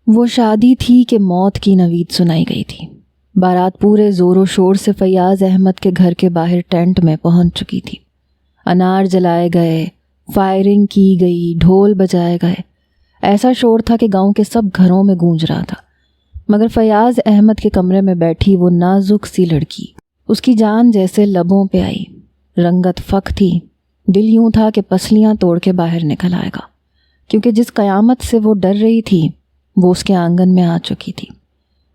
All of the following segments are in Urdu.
وہ شادی تھی کہ موت کی نوید سنائی گئی تھی۔ بارات پورے زور و شور سے فیاض احمد کے گھر کے باہر ٹینٹ میں پہنچ چکی تھی۔ انار جلائے گئے، فائرنگ کی گئی، ڈھول بجائے گئے۔ ایسا شور تھا کہ گاؤں کے سب گھروں میں گونج رہا تھا، مگر فیاض احمد کے کمرے میں بیٹھی وہ نازک سی لڑکی، اس کی جان جیسے لبوں پہ آئی۔ رنگت فک تھی، دل یوں تھا کہ پسلیاں توڑ کے باہر نکل آئے گا، کیونکہ جس قیامت سے وہ ڈر رہی تھی وہ اس کے آنگن میں آ چکی تھی۔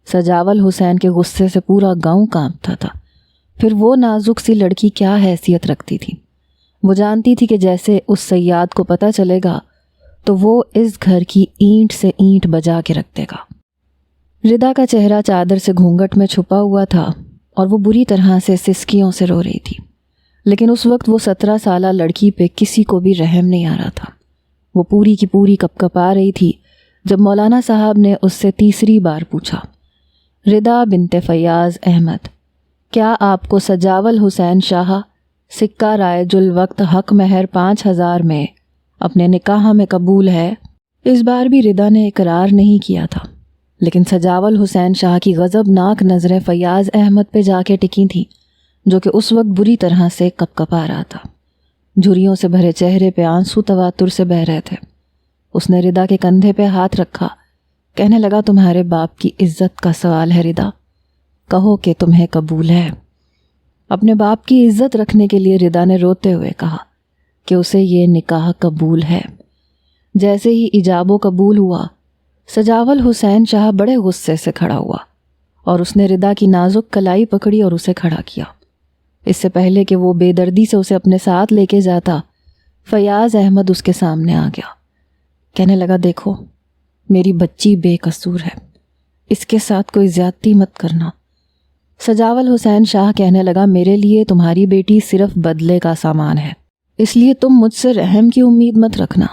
سجاول حسین کے غصے سے پورا گاؤں کانپتا تھا۔ پھر وہ نازک سی لڑکی کیا حیثیت رکھتی تھی؟ وہ جانتی تھی کہ جیسے اس صیاد کو پتہ چلے گا تو وہ اس گھر کی اینٹ سے اینٹ بجا کے رکھ دے گا۔ ردا کا چہرہ چادر سے گھونگھٹ میں چھپا ہوا تھا اور وہ بری طرح سے سسکیوں سے رو رہی تھی، لیکن اس وقت وہ 17 سالہ لڑکی پہ کسی کو بھی رحم نہیں آ رہا تھا۔ وہ پوری کی پوری کپکپا رہی تھی جب مولانا صاحب نے اس سے تیسری بار پوچھا، ردا بنت فیاض احمد، کیا آپ کو سجاول حسین شاہ سکہ رائج الوقت حق مہر 5000 میں اپنے نکاح میں قبول ہے؟ اس بار بھی ردا نے اقرار نہیں کیا تھا، لیکن سجاول حسین شاہ کی غضبناک نظریں فیاض احمد پہ جا کے ٹکی تھیں، جو کہ اس وقت بری طرح سے کپکپا رہا تھا۔ جھریوں سے بھرے چہرے پہ آنسو تواتر سے بہہ رہے تھے۔ اس نے ردا کے کندھے پہ ہاتھ رکھا، کہنے لگا، تمہارے باپ کی عزت کا سوال ہے ردا، کہو کہ تمہیں قبول ہے۔ اپنے باپ کی عزت رکھنے کے لیے ردا نے روتے ہوئے کہا کہ اسے یہ نکاح قبول ہے۔ جیسے ہی ایجاب و قبول ہوا، سجاول حسین شاہ بڑے غصے سے کھڑا ہوا اور اس نے ردا کی نازک کلائی پکڑی اور اسے کھڑا کیا۔ اس سے پہلے کہ وہ بے دردی سے اسے اپنے ساتھ لے کے جاتا، فیاض احمد اس کے سامنے آ گیا۔ کہنے لگا، دیکھو میری بچی بے قصور ہے، اس کے ساتھ کوئی زیادتی مت کرنا۔ سجاول حسین شاہ کہنے لگا، میرے لیے تمہاری بیٹی صرف بدلے کا سامان ہے، اس لیے تم مجھ سے رحم کی امید مت رکھنا۔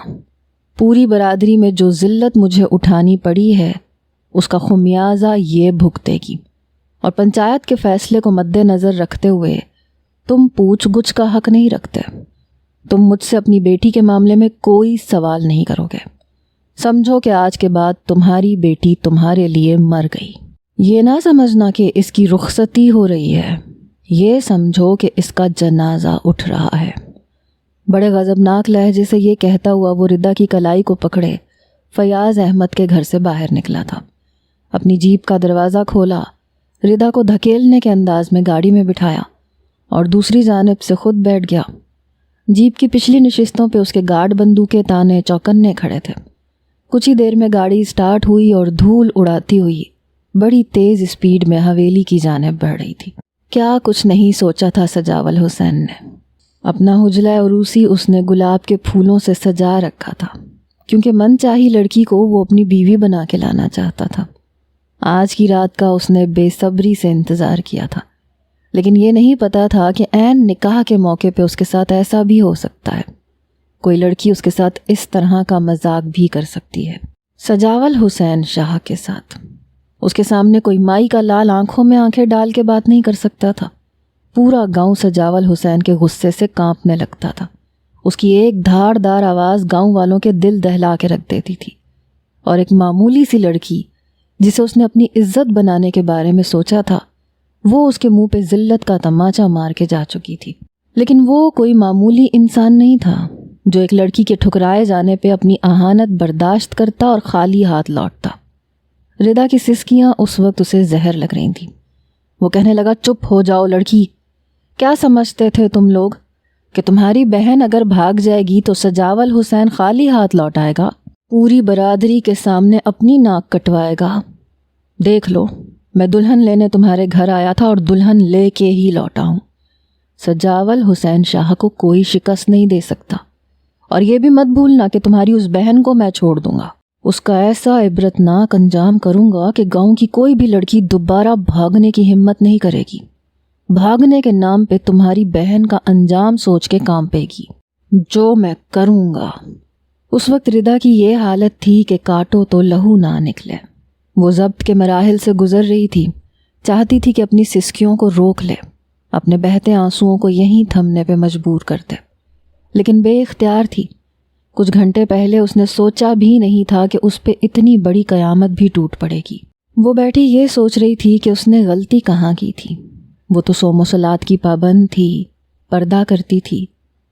پوری برادری میں جو ذلت مجھے اٹھانی پڑی ہے اس کا خمیازہ یہ بھگتے گی، اور پنچایت کے فیصلے کو مد نظر رکھتے ہوئے تم پوچھ گچھ کا حق نہیں رکھتے۔ تم مجھ سے اپنی بیٹی کے معاملے میں کوئی سوال نہیں کرو گے۔ سمجھو کہ آج کے بعد تمہاری بیٹی تمہارے لیے مر گئی۔ یہ نہ سمجھنا کہ اس کی رخصتی ہو رہی ہے، یہ سمجھو کہ اس کا جنازہ اٹھ رہا ہے۔ بڑے غضبناک لہجے سے یہ کہتا ہوا وہ ردا کی کلائی کو پکڑے فیاض احمد کے گھر سے باہر نکلا تھا۔ اپنی جیپ کا دروازہ کھولا، ردا کو دھکیلنے کے انداز میں گاڑی میں بٹھایا اور دوسری جانب سے خود بیٹھ گیا۔ جیپ کی پچھلی نشستوں پہ اس کے گارڈ بندوقیں تانے چوکنے کھڑے تھے۔ کچھ ہی دیر میں گاڑی سٹارٹ ہوئی اور دھول اڑاتی ہوئی بڑی تیز اسپیڈ میں حویلی کی جانب بڑھ رہی تھی۔ کیا کچھ نہیں سوچا تھا سجاول حسین نے۔ اپنا حجلہ عروسی اس نے گلاب کے پھولوں سے سجا رکھا تھا، کیونکہ من چاہی لڑکی کو وہ اپنی بیوی بنا کے لانا چاہتا تھا۔ آج کی رات کا اس نے بے صبری سے انتظار کیا تھا، لیکن یہ نہیں پتا تھا کہ عین نکاح کے موقع پہ اس کے ساتھ ایسا بھی ہو سکتا ہے۔ کوئی لڑکی اس کے ساتھ اس طرح کا مذاق بھی کر سکتی ہے۔ سجاول حسین شاہ کے ساتھ اس کے سامنے کوئی مائی کا لال آنکھوں میں آنکھیں ڈال کے بات نہیں کر سکتا تھا۔ پورا گاؤں سجاول حسین کے غصے سے کانپنے لگتا تھا۔ اس کی ایک دھاڑ دار آواز گاؤں والوں کے دل دہلا کے رکھ دیتی تھی، اور ایک معمولی سی لڑکی جسے اس نے اپنی عزت بنانے کے بارے میں سوچا تھا، وہ اس کے منہ پہ ذلت کا تماچا مار کے جا چکی تھی۔ لیکن وہ کوئی معمولی انسان نہیں تھا جو ایک لڑکی کے ٹھکرائے جانے پہ اپنی اہانت برداشت کرتا اور خالی ہاتھ لوٹتا۔ ردا کی سسکیاں اس وقت اسے زہر لگ رہی تھیں۔ وہ کہنے لگا، چپ ہو جاؤ لڑکی، کیا سمجھتے تھے تم لوگ کہ تمہاری بہن اگر بھاگ جائے گی تو سجاول حسین خالی ہاتھ لوٹائے گا، پوری برادری کے سامنے اپنی ناک کٹوائے گا؟ دیکھ لو، میں دلہن لینے تمہارے گھر آیا تھا اور دلہن لے کے ہی لوٹا ہوں۔ سجاول حسین شاہ کو کوئی شکست نہیں دے سکتا، اور یہ بھی مت بھولنا کہ تمہاری اس بہن کو میں چھوڑ دوں گا۔ اس کا ایسا عبرتناک انجام کروں گا کہ گاؤں کی کوئی بھی لڑکی دوبارہ بھاگنے کی ہمت نہیں کرے گی۔ بھاگنے کے نام پہ تمہاری بہن کا انجام سوچ کے کانپے گی، جو میں کروں گا۔ اس وقت ردا کی یہ حالت تھی کہ کاٹو تو لہو نہ نکلے۔ وہ ضبط کے مراحل سے گزر رہی تھی، چاہتی تھی کہ اپنی سسکیوں کو روک لے، اپنے بہتے آنسوؤں کو یہیں تھمنے پہ مجبور کر دے، لیکن بے اختیار تھی۔ کچھ گھنٹے پہلے اس نے سوچا بھی نہیں تھا کہ اس پہ اتنی بڑی قیامت بھی ٹوٹ پڑے گی۔ وہ بیٹھی یہ سوچ رہی تھی کہ اس نے غلطی کہاں کی تھی۔ وہ تو صوم و صلات کی پابند تھی، پردہ کرتی تھی،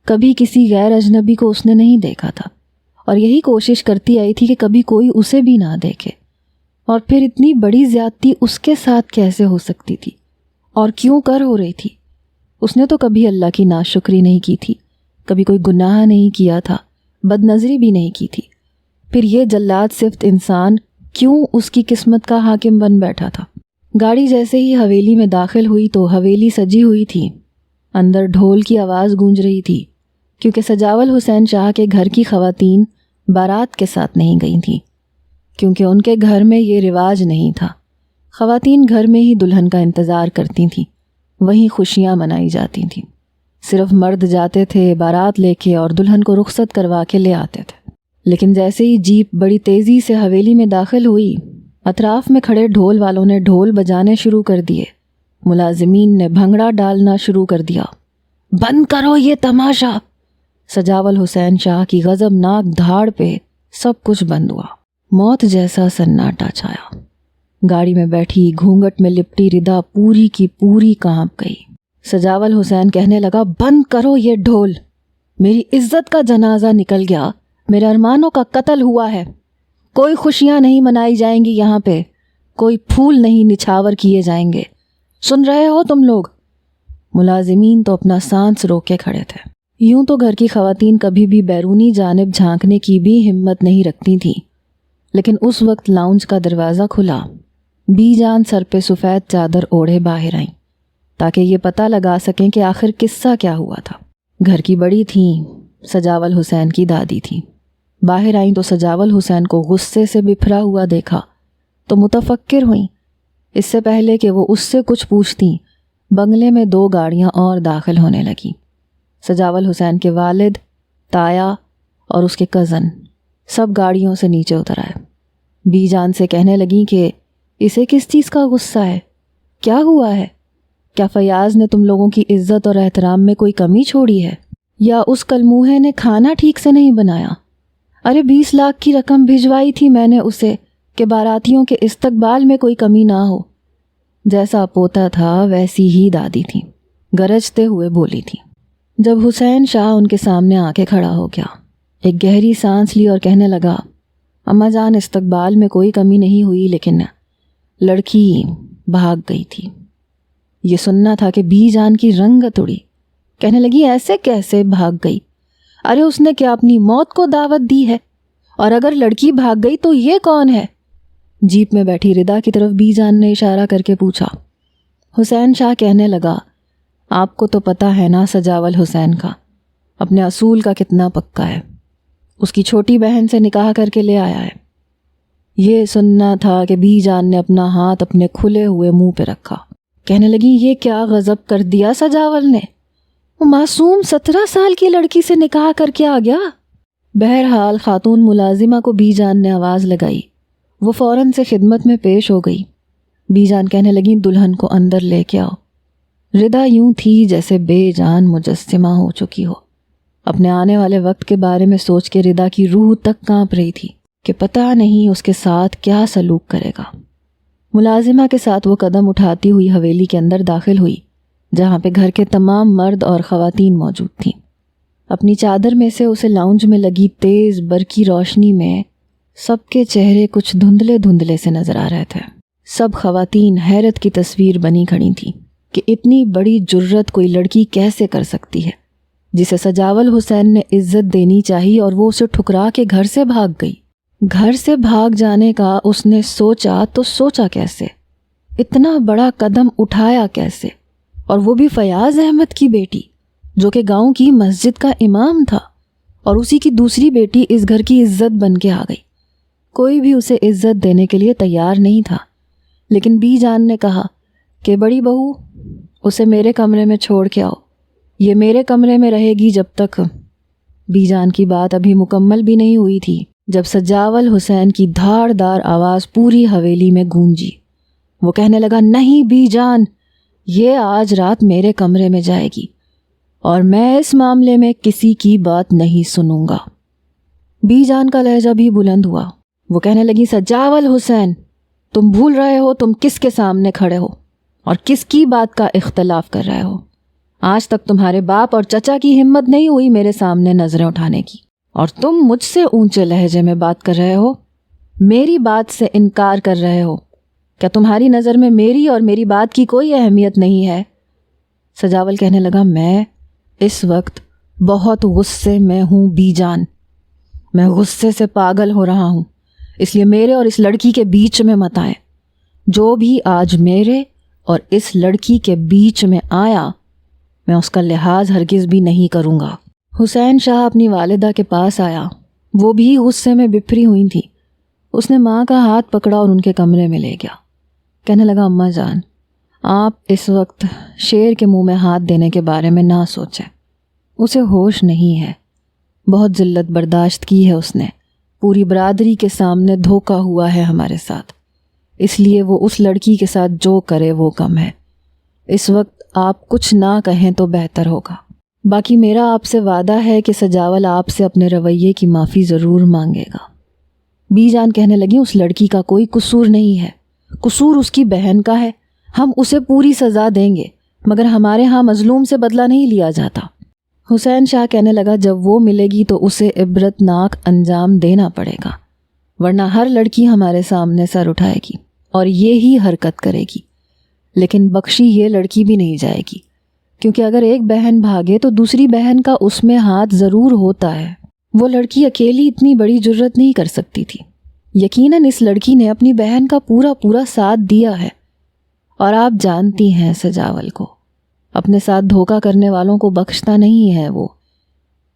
کبھی کسی غیر اجنبی کو اس نے نہیں دیکھا تھا، اور یہی کوشش کرتی آئی تھی کہ کبھی کوئی اسے بھی نہ دیکھے۔ اور پھر اتنی بڑی زیادتی اس کے ساتھ کیسے ہو سکتی تھی اور کیوں کر ہو رہی تھی؟ اس نے تو کبھی اللہ کی ناشکری نہیں کی تھی، کبھی کوئی گناہ نہیں کیا تھا، بد نظری بھی نہیں کی تھی۔ پھر یہ جلاد صفت انسان کیوں اس کی قسمت کا حاکم بن بیٹھا تھا؟ گاڑی جیسے ہی حویلی میں داخل ہوئی تو حویلی سجی ہوئی تھی، اندر ڈھول کی آواز گونج رہی تھی، کیونکہ سجاول حسین شاہ کے گھر کی خواتین بارات کے ساتھ نہیں گئی تھیں، کیونکہ ان کے گھر میں یہ رواج نہیں تھا۔ خواتین گھر میں ہی دلہن کا انتظار کرتی تھیں، وہیں خوشیاں منائی جاتی تھیں۔ صرف مرد جاتے تھے بارات لے کے اور دلہن کو رخصت کروا کے لے آتے تھے۔ لیکن جیسے ہی جیپ بڑی تیزی سے حویلی میں داخل ہوئی، اطراف میں کھڑے ڈھول والوں نے ڈھول بجانے شروع کر دیے، ملازمین نے بھنگڑا ڈالنا شروع کر دیا۔ بند کرو یہ تماشا! سجاول حسین شاہ کی غضبناک دھاڑ پہ سب کچھ بند ہوا۔ موت جیسا سناٹا چھایا۔ گاڑی میں بیٹھی گھونگھٹ میں لپٹی ردا پوری کی پوری کانپ گئی۔ سجاول حسین کہنے لگا، بند کرو یہ ڈھول! میری عزت کا جنازہ نکل گیا، میرے ارمانوں کا قتل ہوا ہے، کوئی خوشیاں نہیں منائی جائیں گی یہاں پہ، کوئی پھول نہیں نچھاور کیے جائیں گے۔ سن رہے ہو تم لوگ؟ ملازمین تو اپنا سانس روک کے کھڑے تھے۔ یوں تو گھر کی خواتین کبھی بھی بیرونی جانب جھانکنے کی بھی ہمت نہیں رکھتی تھیں، لیکن اس وقت لاؤنج کا دروازہ کھلا، بی جان سر پہ سفید چادر اوڑھے باہر آئیں تاکہ یہ پتہ لگا سکیں کہ آخر قصہ کیا ہوا تھا۔ گھر کی بڑی تھیں، سجاول حسین کی دادی تھیں۔ باہر آئیں تو سجاول حسین کو غصے سے بپھرا ہوا دیکھا تو متفکر ہوئیں۔ اس سے پہلے کہ وہ اس سے کچھ پوچھتیں، بنگلے میں 2 گاڑیاں اور داخل ہونے لگیں۔ سجاول حسین کے والد، تایا اور اس کے کزن سب گاڑیوں سے نیچے اتر آئے۔ بی جان سے کہنے لگیں کہ اسے کس چیز کا غصہ ہے؟ کیا ہوا ہے؟ کیا فیاض نے تم لوگوں کی عزت اور احترام میں کوئی کمی چھوڑی ہے؟ یا اس کلموہے نے کھانا ٹھیک سے نہیں بنایا؟ ارے 20 لاکھ کی رقم بھجوائی تھی میں نے اسے کہ باراتیوں کے استقبال میں کوئی کمی نہ ہو۔ جیسا پوتا تھا ویسی ہی دادی تھی، گرجتے ہوئے بولی تھی۔ جب حسین شاہ ان کے سامنے آ کے کھڑا ہو گیا، ایک گہری سانس لی اور کہنے لگا، اماں جان استقبال میں کوئی کمی نہیں ہوئی، لیکن لڑکی بھاگ گئی تھی۔ یہ سننا تھا کہ بی جان کی رنگت اڑی۔ کہنے لگی، ایسے کیسے بھاگ گئی؟ ارے اس نے کیا اپنی موت کو دعوت دی ہے؟ اور اگر لڑکی بھاگ گئی تو یہ کون ہے؟ جیپ میں بیٹھی ردا کی طرف بی جان نے اشارہ کر کے پوچھا۔ حسین شاہ کہنے لگا، آپ کو تو پتہ ہے نا سجاول حسین کا اپنے اصول کا کتنا پکا ہے، اس کی چھوٹی بہن سے نکاح کر کے لے آیا ہے۔ یہ سننا تھا کہ بی جان نے اپنا ہاتھ اپنے کھلے ہوئے منہ پہ رکھا۔ کہنے لگی، یہ کیا غضب کر دیا سجاول نے؟ وہ معصوم 17 سال کی لڑکی سے نکاح کر کے آ گیا۔ بہرحال خاتون ملازمہ کو بی جان نے آواز لگائی، وہ فوراً سے خدمت میں پیش ہو گئی۔ بی جان کہنے لگیں، دلہن کو اندر لے کے آؤ۔ ردا یوں تھی جیسے بے جان مجسمہ ہو چکی ہو۔ اپنے آنے والے وقت کے بارے میں سوچ کے ردا کی روح تک کانپ رہی تھی کہ پتہ نہیں اس کے ساتھ کیا سلوک کرے گا۔ ملازمہ کے ساتھ وہ قدم اٹھاتی ہوئی حویلی کے اندر داخل ہوئی، جہاں پہ گھر کے تمام مرد اور خواتین موجود تھیں۔ اپنی چادر میں سے اسے لاؤنج میں لگی تیز برقی روشنی میں سب کے چہرے کچھ دھندلے دھندلے سے نظر آ رہے تھے۔ سب خواتین حیرت کی تصویر بنی کھڑی تھیں کہ اتنی بڑی جرت کوئی لڑکی کیسے کر سکتی ہے، جسے سجاول حسین نے عزت دینی چاہی اور وہ اسے ٹھکرا کے گھر سے بھاگ گئی۔ گھر سے بھاگ جانے کا اس نے سوچا تو سوچا کیسے؟ اتنا بڑا قدم اٹھایا کیسے؟ اور وہ بھی فیاض احمد کی بیٹی، جو کہ گاؤں کی مسجد کا امام تھا، اور اسی کی دوسری بیٹی اس گھر کی عزت بن کے آ گئی۔ کوئی بھی اسے عزت دینے کے لیے تیار نہیں تھا، لیکن بی جان نے کہا کہ بڑی بہو اسے میرے کمرے میں چھوڑ کے آؤ، یہ میرے کمرے میں رہے گی جب تک۔ بی جان کی بات ابھی مکمل بھی نہیں ہوئی تھی جب سجاول حسین کی دھاڑ دار آواز پوری حویلی میں گونجی۔ وہ کہنے لگا، نہیں بی جان، یہ آج رات میرے کمرے میں جائے گی اور میں اس معاملے میں کسی کی بات نہیں سنوں گا۔ بی جان کا لہجہ بھی بلند ہوا. وہ کہنے لگی سجاول حسین، تم بھول رہے ہو تم کس کے سامنے کھڑے ہو اور کس کی بات کا اختلاف کر رہے ہو. آج تک تمہارے باپ اور چچا کی ہمت نہیں ہوئی میرے سامنے نظریں اٹھانے کی، اور تم مجھ سے اونچے لہجے میں بات کر رہے ہو، میری بات سے انکار کر رہے ہو. کیا تمہاری نظر میں میری اور میری بات کی کوئی اہمیت نہیں ہے؟ سجاول کہنے لگا میں اس وقت بہت غصے میں ہوں بی جان، میں غصے سے پاگل ہو رہا ہوں، اس لیے میرے اور اس لڑکی کے بیچ میں مت آئیں. جو بھی آج میرے اور اس لڑکی کے بیچ میں آیا میں اس کا لحاظ ہرگز بھی نہیں کروں گا. حسین شاہ اپنی والدہ کے پاس آیا. وہ بھی غصے میں بپھری ہوئی تھی. اس نے ماں کا ہاتھ پکڑا اور ان کے کمرے میں لے گیا. کہنے لگا اماں جان، آپ اس وقت شیر کے منہ میں ہاتھ دینے کے بارے میں نہ سوچیں. اسے ہوش نہیں ہے. بہت ذلت برداشت کی ہے اس نے. پوری برادری کے سامنے دھوکا ہوا ہے ہمارے ساتھ، اس لیے وہ اس لڑکی کے ساتھ جو کرے وہ کم ہے. اس وقت آپ کچھ نہ کہیں تو بہتر ہوگا. باقی میرا آپ سے وعدہ ہے کہ سجاول آپ سے اپنے رویے کی معافی ضرور مانگے گا. بی جان کہنے لگی اس لڑکی کا کوئی قصور نہیں ہے، قصور اس کی بہن کا ہے. ہم اسے پوری سزا دیں گے، مگر ہمارے ہاں مظلوم سے بدلہ نہیں لیا جاتا. حسین شاہ کہنے لگا جب وہ ملے گی تو اسے عبرتناک انجام دینا پڑے گا، ورنہ ہر لڑکی ہمارے سامنے سر اٹھائے گی اور یہی حرکت کرے گی. لیکن بخشی یہ لڑکی بھی نہیں جائے گی، کیونکہ اگر ایک بہن بھاگے تو دوسری بہن کا اس میں ہاتھ ضرور ہوتا ہے. وہ لڑکی اکیلی اتنی بڑی جرت نہیں کر سکتی تھی. یقیناً اس لڑکی نے اپنی بہن کا پورا ساتھ دیا ہے، اور آپ جانتی ہیں سجاول کو، اپنے ساتھ دھوکہ کرنے والوں کو بخشتا نہیں ہے وہ.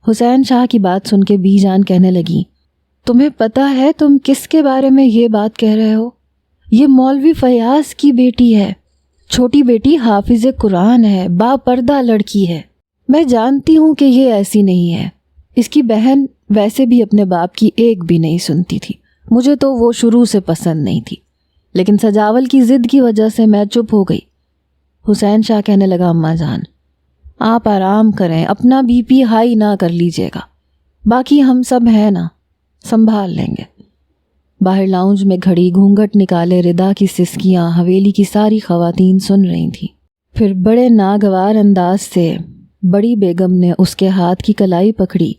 حسین شاہ کی بات سن کے بی جان کہنے لگی تمہیں پتہ ہے تم کس کے بارے میں یہ بات کہہ رہے ہو؟ یہ مولوی فیاض کی بیٹی ہے. چھوٹی بیٹی حافظ قرآن ہے، با پردہ لڑکی ہے. میں جانتی ہوں کہ یہ ایسی نہیں ہے. اس کی بہن ویسے بھی اپنے باپ کی ایک بھی نہیں سنتی تھی. مجھے تو وہ شروع سے پسند نہیں تھی، لیکن سجاول کی ضد کی وجہ سے میں چپ ہو گئی. حسین شاہ کہنے لگا اماں جان آپ آرام کریں، اپنا بی پی ہائی نہ کر لیجیے گا، باقی ہم سب ہیں نا، سنبھال لیں گے. باہر لاؤنج میں کھڑی گھونگھٹ نکالے ردا کی سسکیاں حویلی کی ساری خواتین سن رہی تھیں. پھر بڑے ناگوار انداز سے بڑی بیگم نے اس کے ہاتھ کی کلائی پکڑی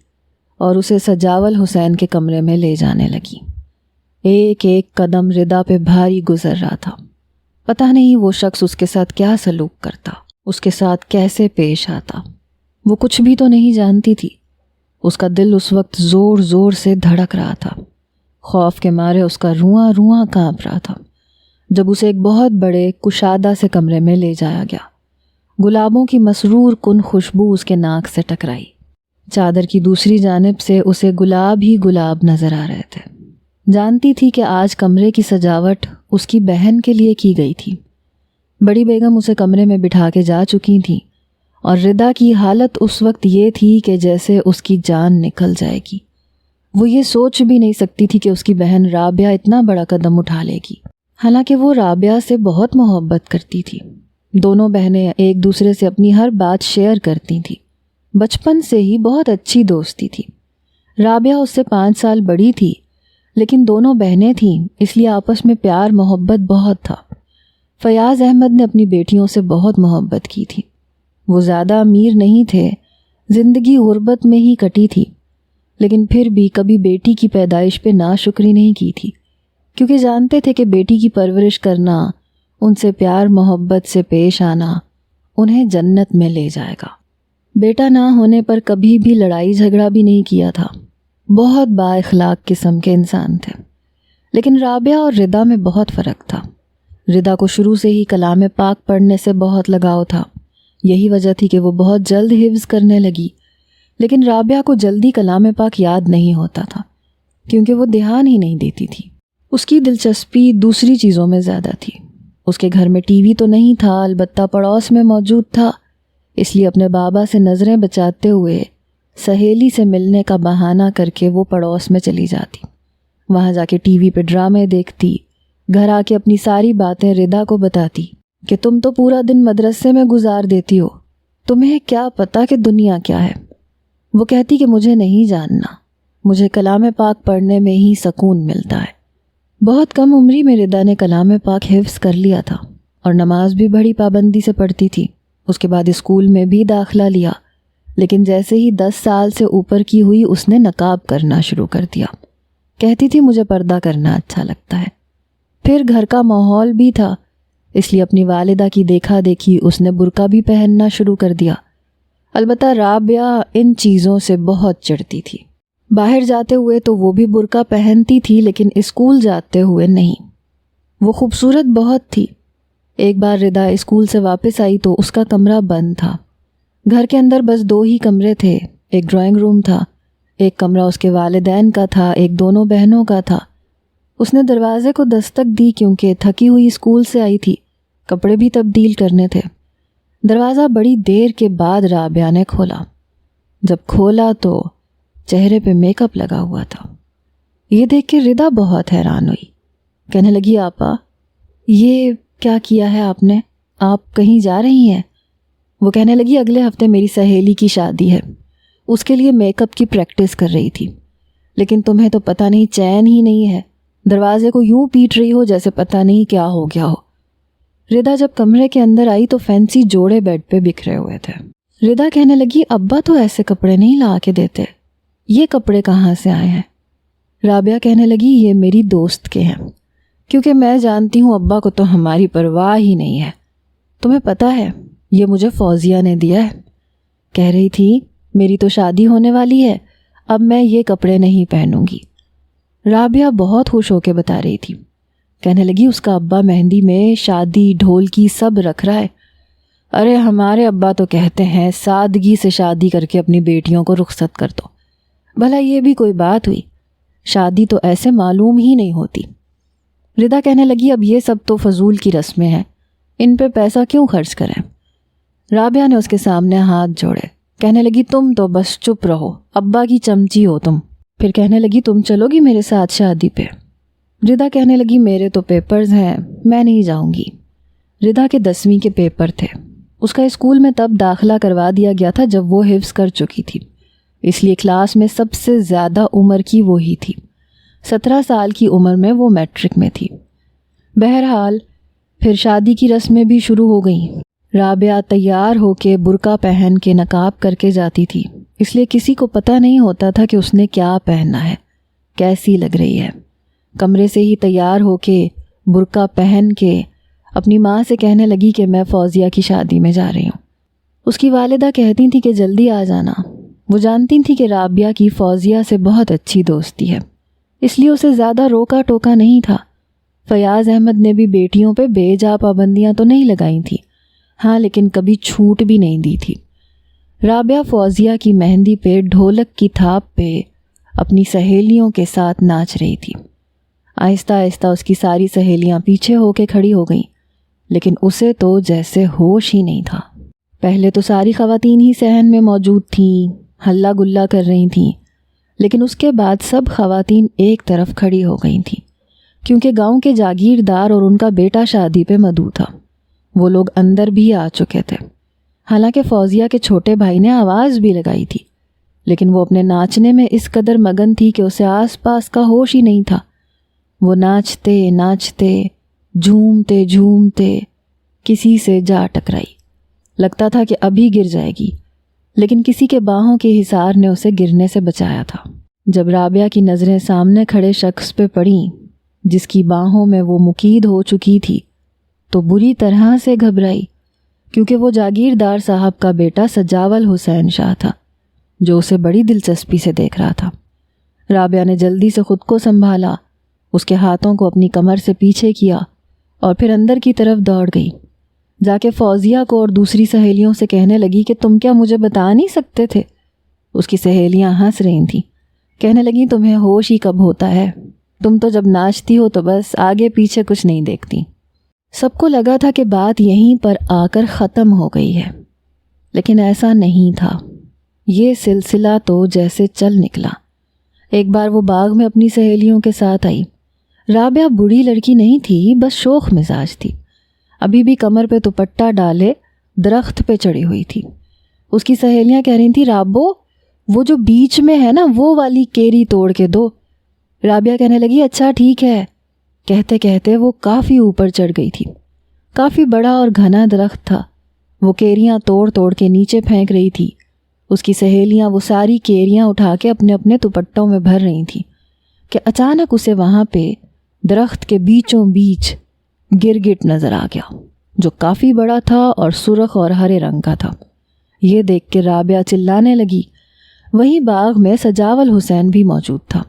اور اسے سجاول حسین کے کمرے میں لے جانے لگی. ایک ایک قدم ردا پہ بھاری گزر رہا تھا. پتہ نہیں وہ شخص اس کے ساتھ کیا سلوک کرتا، اس کے ساتھ کیسے پیش آتا. وہ کچھ بھی تو نہیں جانتی تھی. اس کا دل اس وقت زور زور سے دھڑک رہا تھا. خوف کے مارے اس کا رواں رواں کانپ رہا تھا. جب اسے ایک بہت بڑے کشادہ سے کمرے میں لے جایا گیا، گلابوں کی مسرور کن خوشبو اس کے ناک سے ٹکرائی. چادر کی دوسری جانب سے اسے گلاب ہی گلاب نظر آ رہے تھے. جانتی تھی کہ آج کمرے کی سجاوٹ اس کی بہن کے لیے کی گئی تھی. بڑی بیگم اسے کمرے میں بٹھا کے جا چکی تھی، اور ردا کی حالت اس وقت یہ تھی کہ جیسے اس کی جان نکل جائے گی. وہ یہ سوچ بھی نہیں سکتی تھی کہ اس کی بہن رابعہ اتنا بڑا قدم اٹھا لے گی. حالانکہ وہ رابعہ سے بہت محبت کرتی تھی. دونوں بہنیں ایک دوسرے سے اپنی ہر بات شیئر کرتی تھیں. بچپن سے ہی بہت اچھی دوستی تھی. رابعہ اس سے 5 سال بڑی تھی، لیکن دونوں بہنیں تھیں اس لیے آپس میں پیار محبت بہت تھا. فیاض احمد نے اپنی بیٹیوں سے بہت محبت کی تھی. وہ زیادہ امیر نہیں تھے، زندگی غربت میں ہی کٹی تھی، لیکن پھر بھی کبھی بیٹی کی پیدائش پہ ناشکری نہیں کی تھی، کیونکہ جانتے تھے کہ بیٹی کی پرورش کرنا، ان سے پیار محبت سے پیش آنا انہیں جنت میں لے جائے گا. بیٹا نہ ہونے پر کبھی بھی لڑائی جھگڑا بھی نہیں کیا تھا. بہت با اخلاق قسم کے انسان تھے. لیکن رابعہ اور ردا میں بہت فرق تھا. ردا کو شروع سے ہی کلام پاک پڑھنے سے بہت لگاؤ تھا. یہی وجہ تھی کہ وہ بہت جلد حفظ کرنے لگی. لیکن رابعہ کو جلدی کلام پاک یاد نہیں ہوتا تھا، کیونکہ وہ دھیان ہی نہیں دیتی تھی. اس کی دلچسپی دوسری چیزوں میں زیادہ تھی. اس کے گھر میں ٹی وی تو نہیں تھا، البتہ پڑوس میں موجود تھا، اس لیے اپنے بابا سے نظریں بچاتے ہوئے سہیلی سے ملنے کا بہانہ کر کے وہ پڑوس میں چلی جاتی. وہاں جا کے ٹی وی پہ ڈرامے دیکھتی. گھر آ کے اپنی ساری باتیں ردا کو بتاتی کہ تم تو پورا دن مدرسے میں گزار دیتی ہو، تمہیں کیا پتہ کہ دنیا کیا ہے. وہ کہتی کہ مجھے نہیں جاننا، مجھے کلام پاک پڑھنے میں ہی سکون ملتا ہے۔ بہت کم عمری میں ردا نے کلام پاک حفظ کر لیا تھا اور نماز بھی بڑی پابندی سے پڑھتی تھی۔ اس کے بعد اسکول میں بھی داخلہ لیا، لیکن جیسے ہی 10 سال سے اوپر کی ہوئی اس نے نقاب کرنا شروع کر دیا۔ کہتی تھی مجھے پردہ کرنا اچھا لگتا ہے۔ پھر گھر کا ماحول بھی تھا، اس لیے اپنی والدہ کی دیکھا دیکھی اس نے برقع بھی پہننا شروع کر دیا۔ البتہ رابعہ ان چیزوں سے بہت چڑھتی تھی۔ باہر جاتے ہوئے تو وہ بھی برقع پہنتی تھی، لیکن اسکول جاتے ہوئے نہیں۔ وہ خوبصورت بہت تھی۔ ایک بار ردا اسکول سے واپس آئی تو اس کا کمرہ بند تھا۔ گھر کے اندر بس 2 ہی کمرے تھے، ایک ڈرائنگ روم تھا، ایک کمرہ اس کے والدین کا تھا، ایک دونوں بہنوں کا تھا۔ اس نے دروازے کو دستک دی کیونکہ تھکی ہوئی اسکول سے آئی تھی، کپڑے بھی تبدیل کرنے تھے۔ دروازہ بڑی دیر کے بعد رابعہ نے کھولا۔ جب کھولا تو چہرے پہ میک اپ لگا ہوا تھا۔ یہ دیکھ کے ردا بہت حیران ہوئی۔ کہنے لگی آپا یہ کیا کیا ہے آپ نے؟ آپ کہیں جا رہی ہیں؟ وہ کہنے لگی اگلے ہفتے میری سہیلی کی شادی ہے، اس کے لیے میک اپ کی پریکٹس کر رہی تھی، لیکن تمہیں تو پتہ نہیں چین ہی نہیں ہے، دروازے کو یوں پیٹ رہی ہو جیسے پتہ نہیں کیا ہو گیا ہو۔ ردا جب کمرے کے اندر آئی تو فینسی جوڑے بیڈ پہ بکھرے ہوئے تھے۔ ردا کہنے لگی ابا تو ایسے کپڑے نہیں لا کے دیتے، یہ کپڑے کہاں سے آئے ہیں؟ رابعہ کہنے لگی یہ میری دوست کے ہیں، کیونکہ میں جانتی ہوں ابا کو تو ہماری پرواہ ہی نہیں ہے۔ تمہیں پتہ ہے یہ مجھے فوزیہ نے دیا ہے، کہہ رہی تھی میری تو شادی ہونے والی ہے، اب میں یہ کپڑے نہیں پہنوں گی۔ رابعہ بہت خوش ہو کے بتا رہی تھی، کہنے لگی اس کا ابا مہندی میں شادی ڈھولکی سب رکھ رہا ہے۔ ارے ہمارے ابا تو کہتے ہیں سادگی سے شادی کر کے اپنی بیٹیوں کو رخصت کر دو۔ بھلا یہ بھی کوئی بات ہوئی؟ شادی تو ایسے معلوم ہی نہیں ہوتی۔ ردا کہنے لگی اب یہ سب تو فضول کی رسمیں ہیں، ان پہ پیسہ کیوں خرچ کریں؟ رابعہ نے اس کے سامنے ہاتھ جوڑے، کہنے لگی تم تو بس چپ رہو، ابا کی چمچی ہو تم۔ پھر کہنے لگی تم چلو گی میرے ساتھ شادی پہ؟ ردا کہنے لگی میرے تو پیپرز ہیں، میں نہیں جاؤں گی۔ ردا کے 10ویں کے پیپر تھے۔ اس کا اسکول میں تب داخلہ کروا دیا گیا تھا جب وہ حفظ کر چکی تھی، اس لیے کلاس میں سب سے زیادہ عمر کی وہی تھی۔ 17 سال کی عمر میں وہ میٹرک میں تھی۔ بہرحال پھر شادی کی رسمیں بھی شروع ہو گئیں۔ رابعہ تیار ہو کے برقع پہن کے نقاب کر کے جاتی تھی، اس لیے کسی کو پتہ نہیں ہوتا تھا کہ اس نے کیا پہننا ہے، کیسی لگ رہی ہے۔ کمرے سے ہی تیار ہو کے برقع پہن کے اپنی ماں سے کہنے لگی کہ میں فوزیہ کی شادی میں جا رہی ہوں۔ اس کی والدہ کہتی تھی کہ جلدی آ جانا۔ وہ جانتی تھی کہ رابعہ کی فوزیہ سے بہت اچھی دوستی ہے، اس لیے اسے زیادہ روکا ٹوکا نہیں تھا۔ فیاض احمد نے بھی بیٹیوں پہ بے جا پابندیاں تو نہیں لگائی تھیں، ہاں لیکن کبھی چھوٹ بھی نہیں دی تھی۔ رابعہ فوزیہ کی مہندی پہ ڈھولک کی تھاپ پہ اپنی سہیلیوں کے ساتھ ناچ رہی تھی۔ آہستہ آہستہ اس کی ساری سہیلیاں پیچھے ہو کے کھڑی ہو گئیں، لیکن اسے تو جیسے ہوش ہی نہیں تھا۔ پہلے تو ساری خواتین ہی صحن میں موجود تھیں، ہلہ گلہ کر رہی تھیں، لیکن اس کے بعد سب خواتین ایک طرف کھڑی ہو گئی تھیں، کیونکہ گاؤں کے جاگیردار اور ان کا بیٹا شادی پہ مدعو تھا۔ وہ لوگ اندر بھی آ چکے تھے۔ حالانکہ فوزیہ کے چھوٹے بھائی نے آواز بھی لگائی تھی، لیکن وہ اپنے ناچنے میں اس قدر مگن تھی کہ اسے آس پاس کا ہوش ہی نہیں تھا۔ وہ ناچتے ناچتے جھومتے جھومتے کسی سے جا ٹکرائی۔ لگتا تھا کہ ابھی گر جائے گی، لیکن کسی کے باہوں کے حصار نے اسے گرنے سے بچایا تھا۔ جب رابعہ کی نظریں سامنے کھڑے شخص پہ پڑیں جس کی باہوں میں وہ مقید ہو چکی تھی تو بری طرح سے گھبرائی، کیونکہ وہ جاگیردار صاحب کا بیٹا سجاول حسین شاہ تھا جو اسے بڑی دلچسپی سے دیکھ رہا تھا۔ رابعہ نے جلدی سے خود کو سنبھالا، اس کے ہاتھوں کو اپنی کمر سے پیچھے کیا اور پھر اندر کی طرف دوڑ گئی۔ جا کے فوزیہ کو اور دوسری سہیلیوں سے کہنے لگی کہ تم کیا مجھے بتا نہیں سکتے تھے؟ اس کی سہیلیاں ہنس رہی تھیں، کہنے لگیں تمہیں ہوش ہی کب ہوتا ہے، تم تو جب ناچتی ہو تو بس آگے پیچھے کچھ نہیں دیکھتی۔ سب کو لگا تھا کہ بات یہیں پر آ کر ختم ہو گئی ہے، لیکن ایسا نہیں تھا۔ یہ سلسلہ تو جیسے چل نکلا۔ ایک بار وہ باغ میں اپنی سہیلیوں کے ساتھ آئی۔ رابعہ بوڑھی لڑکی نہیں تھی، بس شوخ مزاج تھی۔ ابھی بھی کمر پہ دوپٹہ ڈالے درخت پہ چڑھی ہوئی تھی۔ اس کی سہیلیاں کہہ رہی تھیں رابو وہ جو بیچ میں ہے نا وہ والی کیری توڑ کے دو۔ رابعہ کہنے لگی اچھا ٹھیک ہے۔ کہتے کہتے وہ کافی اوپر چڑھ گئی تھی۔ کافی بڑا اور گھنا درخت تھا۔ وہ کیریاں توڑ توڑ کے نیچے پھینک رہی تھی۔ اس کی سہیلیاں وہ ساری کیریاں اٹھا کے اپنے اپنے دوپٹوں میں بھر رہی تھیں کہ اچانک اسے وہاں پہ درخت کے بیچوں بیچ گرگٹ نظر آ گیا، جو کافی بڑا تھا اور سرخ اور ہرے رنگ کا تھا۔ یہ دیکھ کے رابعہ چلانے لگی۔ وہی باغ میں سجاول حسین بھی موجود تھا،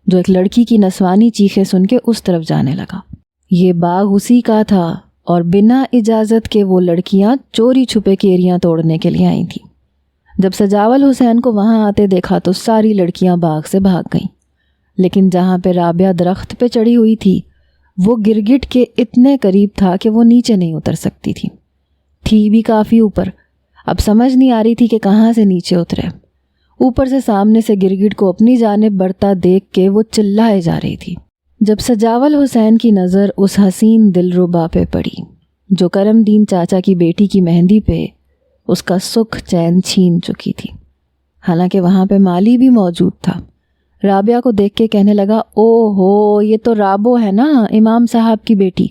جو ایک لڑکی کی نسوانی چیخیں سن کے اس طرف جانے لگا۔ یہ باغ اسی کا تھا اور بنا اجازت کے وہ لڑکیاں چوری چھپے کیریاں توڑنے کے لیے آئی تھیں۔ جب سجاول حسین کو وہاں آتے دیکھا تو ساری لڑکیاں باغ سے بھاگ گئیں، لیکن جہاں پہ رابعہ درخت پہ چڑھی ہوئی تھی وہ گرگٹ کے اتنے قریب تھا کہ وہ نیچے نہیں اتر سکتی تھی بھی کافی اوپر۔ اب سمجھ نہیں آ رہی تھی کہ کہاں سے نیچے اترے۔ اوپر سے سامنے سے گرگٹ کو اپنی جانب بڑھتا دیکھ کے وہ چلائے جا رہی تھی۔ جب سجاول حسین کی نظر اس حسین دلربا پہ پڑی جو کرم دین چاچا کی بیٹی کی مہندی پہ اس کا سکھ چین چھین چکی تھی، حالانکہ وہاں پہ مالی بھی موجود تھا، رابعہ کو دیکھ کے کہنے لگا او ہو یہ تو رابو ہے نا، امام صاحب کی بیٹی،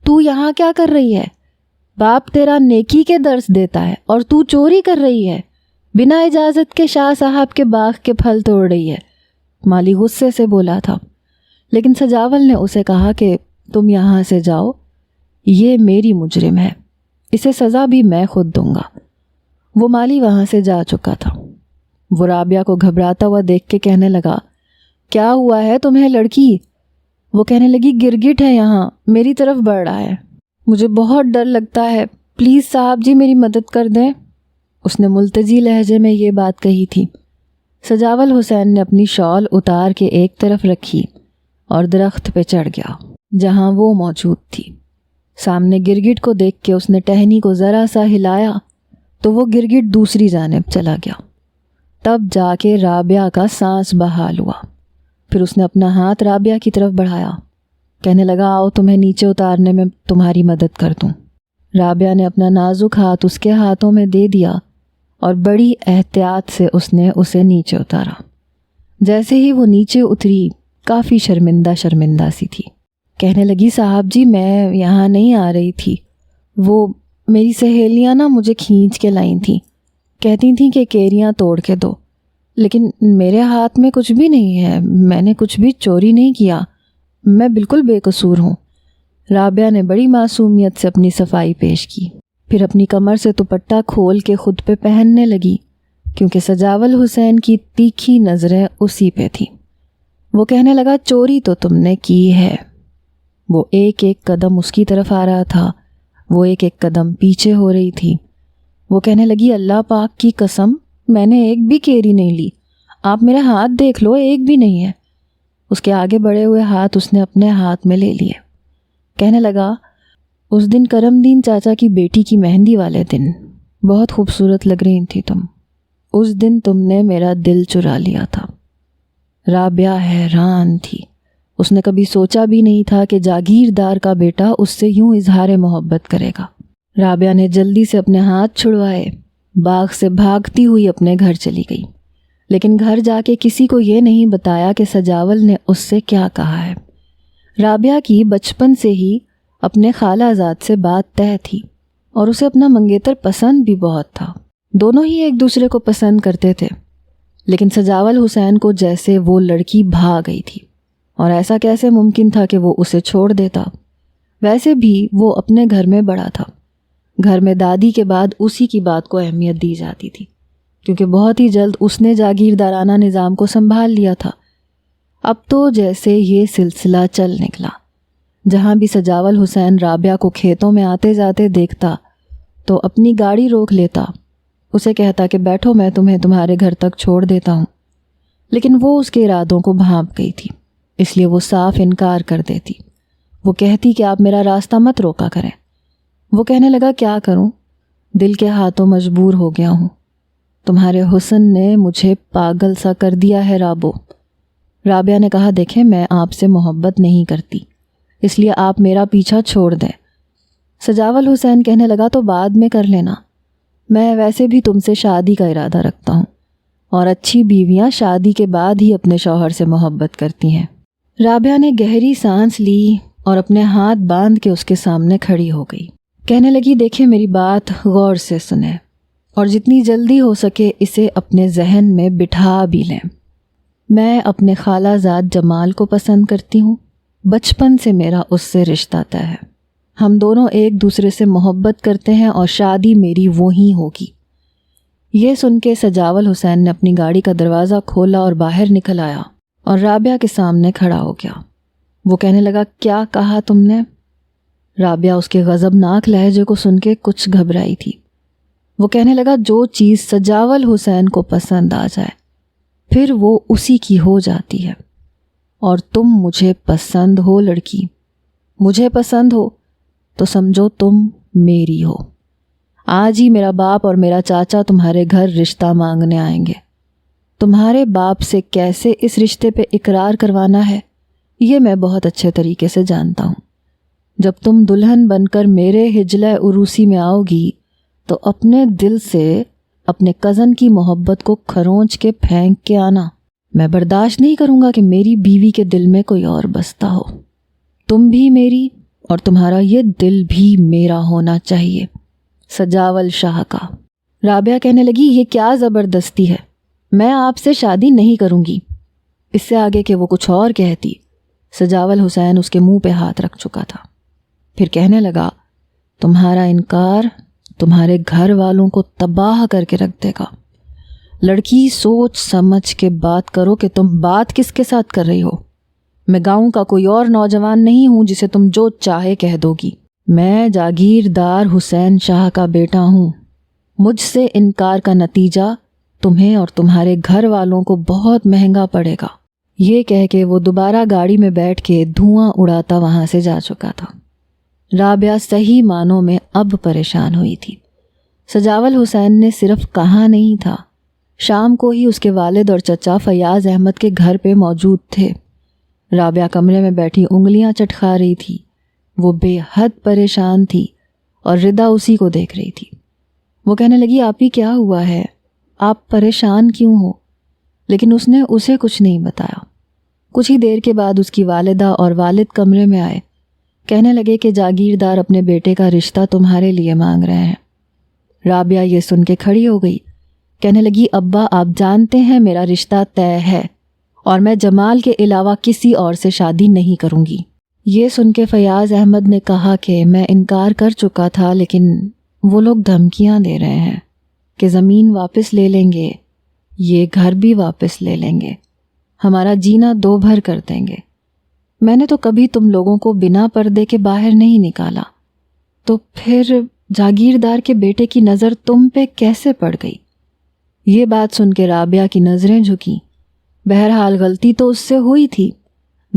تو یہاں کیا کر رہی ہے؟ باپ تیرا نیکی کے درس دیتا ہے اور تو چوری کر رہی ہے، بنا اجازت کے شاہ صاحب کے باغ کے پھل توڑ رہی ہے۔ مالی غصے سے بولا تھا، لیکن سجاول نے اسے کہا کہ تم یہاں سے جاؤ، یہ میری مجرم ہے، اسے سزا بھی میں خود دوں گا۔ وہ مالی وہاں سے جا چکا تھا۔ وہ رابعہ کو گھبراتا ہوا دیکھ کے کہنے لگا کیا ہوا ہے تمہیں لڑکی؟ وہ کہنے لگی گرگٹ ہے یہاں، میری طرف بڑھ رہا ہے، مجھے بہت ڈر لگتا ہے، پلیز صاحب جی میری مدد کر دیں۔ اس نے ملتجی لہجے میں یہ بات کہی تھی۔ سجاول حسین نے اپنی شال اتار کے ایک طرف رکھی اور درخت پہ چڑھ گیا جہاں وہ موجود تھی۔ سامنے گرگٹ کو دیکھ کے اس نے ٹہنی کو ذرا سا ہلایا تو وہ گرگٹ دوسری جانب چلا گیا۔ تب جا کے رابعہ کا سانس بحال ہوا۔ پھر اس نے اپنا ہاتھ رابعہ کی طرف بڑھایا، کہنے لگا آؤ تمہیں نیچے اتارنے میں تمہاری مدد کر دوں۔ رابعہ نے اپنا نازک ہاتھ اس کے ہاتھوں میں دے دیا اور بڑی احتیاط سے اس نے اسے نیچے اتارا۔ جیسے ہی وہ نیچے اتری کافی شرمندہ سی تھی۔ کہنے لگی صاحب جی میں یہاں نہیں آ رہی تھی، وہ میری سہیلیاں نا مجھے کھینچ کے لائیں تھیں، کہتی تھیں کہ کیریاں توڑ کے دو، لیکن میرے ہاتھ میں کچھ بھی نہیں ہے، میں نے کچھ بھی چوری نہیں کیا، میں بالکل بے قصور ہوں۔ رابعہ نے بڑی معصومیت سے اپنی صفائی پیش کی، پھر اپنی کمر سے دوپٹہ کھول کے خود پہ پہننے لگی کیونکہ سجاول حسین کی تیکھی نظریں اسی پہ تھیں۔ وہ کہنے لگا چوری تو تم نے کی ہے۔ وہ ایک ایک قدم اس کی طرف آ رہا تھا، وہ ایک ایک قدم پیچھے ہو رہی تھی۔ وہ کہنے لگی اللہ پاک کی قسم میں نے ایک بھی کیری نہیں لی، آپ میرا ہاتھ دیکھ لو ایک بھی نہیں ہے۔ اس کے آگے بڑھے ہوئے ہاتھ اس نے اپنے ہاتھ میں لے لیے۔ کہنے لگا اس دن کرم دین چاچا کی بیٹی کی مہندی والے دن بہت خوبصورت لگ رہی تھی تم، اس دن تم نے میرا دل چرا لیا تھا۔ رابعہ حیران تھی، اس نے کبھی سوچا بھی نہیں تھا کہ جاگیردار کا بیٹا اس سے یوں اظہار محبت کرے گا۔ رابعہ نے جلدی سے اپنے ہاتھ چھڑوائے، باغ سے بھاگتی ہوئی اپنے گھر چلی گئی، لیکن گھر جا کے کسی کو یہ نہیں بتایا کہ سجاول نے اس سے کیا کہا ہے۔ رابعہ کی بچپن سے ہی اپنے خالہ زاد سے بات طے تھی اور اسے اپنا منگیتر پسند بھی بہت تھا، دونوں ہی ایک دوسرے کو پسند کرتے تھے، لیکن سجاول حسین کو جیسے وہ لڑکی بھا گئی تھی اور ایسا کیسے ممکن تھا کہ وہ اسے چھوڑ دیتا۔ ویسے بھی وہ اپنے گھر میں بڑا تھا، گھر میں دادی کے بعد اسی کی بات کو اہمیت دی جاتی تھی کیونکہ بہت ہی جلد اس نے جاگیردارانہ نظام کو سنبھال لیا تھا۔ اب تو جیسے یہ سلسلہ چل نکلا، جہاں بھی سجاول حسین رابعہ کو کھیتوں میں آتے جاتے دیکھتا تو اپنی گاڑی روک لیتا، اسے کہتا کہ بیٹھو میں تمہیں تمہارے گھر تک چھوڑ دیتا ہوں، لیکن وہ اس کے ارادوں کو بھانپ گئی تھی، اس لیے وہ صاف انکار کر دیتی۔ وہ کہتی کہ آپ میرا راستہ مت روکا کریں۔ وہ کہنے لگا کیا کروں، دل کے ہاتھوں مجبور ہو گیا ہوں، تمہارے حسن نے مجھے پاگل سا کر دیا ہے رابو۔ رابعہ نے کہا دیکھیں میں آپ سے محبت نہیں کرتی، اس لیے آپ میرا پیچھا چھوڑ دیں۔ سجاول حسین کہنے لگا تو بعد میں کر لینا، میں ویسے بھی تم سے شادی کا ارادہ رکھتا ہوں، اور اچھی بیویاں شادی کے بعد ہی اپنے شوہر سے محبت کرتی ہیں۔ رابعہ نے گہری سانس لی اور اپنے ہاتھ باندھ کے اس کے سامنے کھڑی ہو گئی۔ کہنے لگی، دیکھیں میری بات غور سے سنیں اور جتنی جلدی ہو سکے اسے اپنے ذہن میں بٹھا بھی لیں۔ میں اپنے خالہ زاد جمال کو پسند کرتی ہوں، بچپن سے میرا اس سے رشتہ طے ہے۔ ہم دونوں ایک دوسرے سے محبت کرتے ہیں اور شادی میری وہی ہوگی۔ یہ سن کے سجاول حسین نے اپنی گاڑی کا دروازہ کھولا اور باہر نکل آیا اور رابعہ کے سامنے کھڑا ہو گیا۔ وہ کہنے لگا، کیا کہا تم نے؟ رابعہ اس کے غضبناک لہجے کو سن کے کچھ گھبرائی تھی۔ وہ کہنے لگا، جو چیز سجاول حسین کو پسند آ جائے پھر وہ اسی کی ہو جاتی ہے، اور تم مجھے پسند ہو لڑکی، مجھے پسند ہو تو سمجھو تم میری ہو۔ آج ہی میرا باپ اور میرا چاچا تمہارے گھر رشتہ مانگنے آئیں گے۔ تمہارے باپ سے کیسے اس رشتے پہ اقرار کروانا ہے یہ میں بہت اچھے طریقے سے جانتا ہوں۔ جب تم دلہن بن کر میرے حجلہ عروسی میں آؤ گی تو اپنے دل سے اپنے کزن کی محبت کو کھرونچ کے پھینک کے آنا۔ میں برداشت نہیں کروں گا کہ میری بیوی کے دل میں کوئی اور بستا ہو۔ تم بھی میری اور تمہارا یہ دل بھی میرا ہونا چاہیے۔ سجاول شاہ کا۔ رابعہ کہنے لگی، یہ کیا زبردستی ہے، میں آپ سے شادی نہیں کروں گی۔ اس سے آگے کہ وہ کچھ اور کہتی، سجاول حسین اس کے منہ پہ ہاتھ رکھ چکا تھا۔ پھر کہنے لگا، تمہارا انکار تمہارے گھر والوں کو تباہ کر کے رکھ دے گا۔ لڑکی، سوچ سمجھ کے بات کرو کہ تم بات کس کے ساتھ کر رہی ہو۔ میں گاؤں کا کوئی اور نوجوان نہیں ہوں جسے تم جو چاہے کہہ دو گی۔ میں جاگیردار حسین شاہ کا بیٹا ہوں۔ مجھ سے انکار کا نتیجہ تمہیں اور تمہارے گھر والوں کو بہت مہنگا پڑے گا۔ یہ کہہ کے وہ دوبارہ گاڑی میں بیٹھ کے دھواں اڑاتا وہاں سے جا چکا تھا۔ رابعہ صحیح معنوں میں اب پریشان ہوئی تھی۔ سجاول حسین نے صرف کہا نہیں تھا، شام کو ہی اس کے والد اور چچا فیاض احمد کے گھر پہ موجود تھے۔ رابعہ کمرے میں بیٹھی انگلیاں چٹکھا رہی تھی۔ وہ بے حد پریشان تھی اور ردا اسی کو دیکھ رہی تھی۔ وہ کہنے لگی، آپ ہی کیا ہوا ہے، آپ پریشان کیوں ہو؟ لیکن اس نے اسے کچھ نہیں بتایا۔ کچھ ہی دیر کے بعد اس کی والدہ اور والد کمرے میں آئے۔ کہنے لگے کہ جاگیردار اپنے بیٹے کا رشتہ تمہارے لیے مانگ رہے ہیں۔ رابعہ یہ سن کے کھڑی ہو گئی۔ کہنے لگی، ابا آپ جانتے ہیں میرا رشتہ طے ہے اور میں جمال کے علاوہ کسی اور سے شادی نہیں کروں گی۔ یہ سن کے فیاض احمد نے کہا کہ میں انکار کر چکا تھا، لیکن وہ لوگ دھمکیاں دے رہے ہیں کہ زمین واپس لے لیں گے، یہ گھر بھی واپس لے لیں گے، ہمارا جینا دو بھر کر دیں گے۔ میں نے تو کبھی تم لوگوں کو بنا پردے کے باہر نہیں نکالا، تو پھر جاگیردار کے بیٹے کی نظر تم پہ کیسے پڑ گئی؟ یہ بات سن کے رابعہ کی نظریں جھکیں۔ بہرحال غلطی تو اس سے ہوئی تھی۔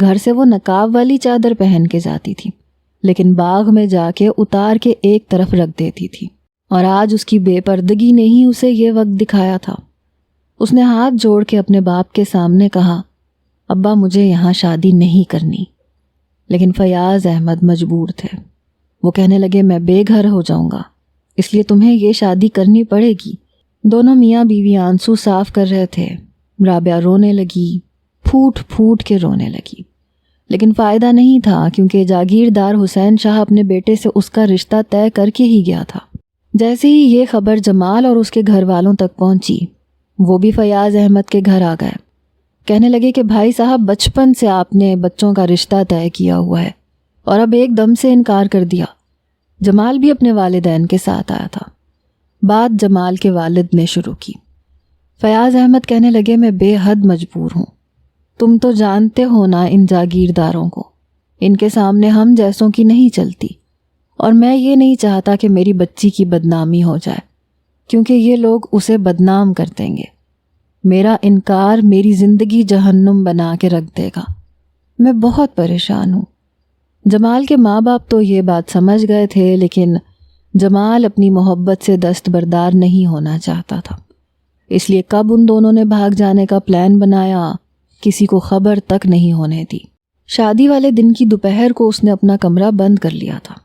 گھر سے وہ نقاب والی چادر پہن کے جاتی تھی، لیکن باغ میں جا کے اتار کے ایک طرف رکھ دیتی تھی، اور آج اس کی بے پردگی نے ہی اسے یہ وقت دکھایا تھا۔ اس نے ہاتھ جوڑ کے اپنے باپ کے سامنے کہا، ابا مجھے یہاں شادی نہیں کرنی۔ لیکن فیاض احمد مجبور تھے۔ وہ کہنے لگے، میں بے گھر ہو جاؤں گا، اس لیے تمہیں یہ شادی کرنی پڑے گی۔ دونوں میاں بیوی آنسو صاف کر رہے تھے۔ رابعہ رونے لگی، پھوٹ پھوٹ کے رونے لگی، لیکن فائدہ نہیں تھا، کیونکہ جاگیردار حسین شاہ اپنے بیٹے سے اس کا رشتہ طے کر کے ہی گیا تھا۔ جیسے ہی یہ خبر جمال اور اس کے گھر والوں تک پہنچی، وہ بھی فیاض احمد کے گھر آ گئے۔ کہنے لگے کہ بھائی صاحب، بچپن سے آپ نے بچوں کا رشتہ طے کیا ہوا ہے اور اب ایک دم سے انکار کر دیا۔ جمال بھی اپنے والدین کے ساتھ آیا تھا۔ بات جمال کے والد نے شروع کی۔ فیاض احمد کہنے لگے، میں بے حد مجبور ہوں۔ تم تو جانتے ہو نا ان جاگیرداروں کو، ان کے سامنے ہم جیسوں کی نہیں چلتی، اور میں یہ نہیں چاہتا کہ میری بچی کی بدنامی ہو جائے، کیونکہ یہ لوگ اسے بدنام کر دیں گے۔ میرا انکار میری زندگی جہنم بنا کے رکھ دے گا۔ میں بہت پریشان ہوں۔ جمال کے ماں باپ تو یہ بات سمجھ گئے تھے، لیکن جمال اپنی محبت سے دستبردار نہیں ہونا چاہتا تھا، اس لیے کب ان دونوں نے بھاگ جانے کا پلان بنایا کسی کو خبر تک نہیں ہونے دی۔ شادی والے دن کی دوپہر کو اس نے اپنا کمرہ بند کر لیا تھا۔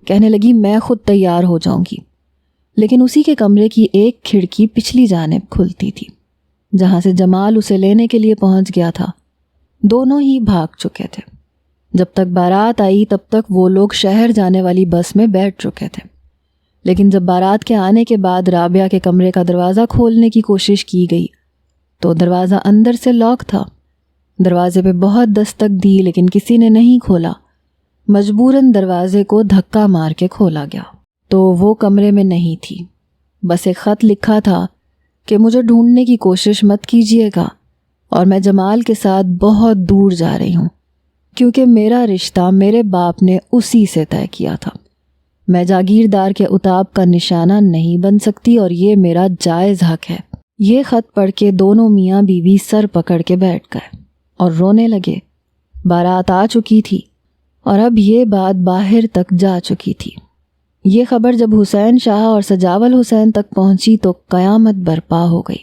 کہنے لگی، میں خود تیار ہو جاؤں گی، لیکن اسی کے کمرے کی ایک کھڑکی پچھلی جانب کھلتی تھی۔ جہاں سے جمال اسے لینے کے لیے پہنچ گیا تھا، دونوں ہی بھاگ چکے تھے۔ جب تک بارات آئی تب تک وہ لوگ شہر جانے والی بس میں بیٹھ چکے تھے، لیکن جب بارات کے آنے کے بعد رابعہ کے کمرے کا دروازہ کھولنے کی کوشش کی گئی تو دروازہ اندر سے لاک تھا۔ دروازے پہ بہت دستک دی لیکن کسی نے نہیں کھولا۔ مجبوراً دروازے کو دھکا مار کے کھولا گیا تو وہ کمرے میں نہیں تھی۔ بس ایک خط لکھا تھا کہ مجھے ڈھونڈنے کی کوشش مت کیجیے گا اور میں جمال کے ساتھ بہت دور جا رہی ہوں، کیونکہ میرا رشتہ میرے باپ نے اسی سے طے کیا تھا۔ میں جاگیردار کے اتاب کا نشانہ نہیں بن سکتی اور یہ میرا جائز حق ہے۔ یہ خط پڑھ کے دونوں میاں بیوی سر پکڑ کے بیٹھ گئے اور رونے لگے۔ بارات آ چکی تھی اور اب یہ بات باہر تک جا چکی تھی۔ یہ خبر جب حسین شاہ اور سجاول حسین تک پہنچی تو قیامت برپا ہو گئی،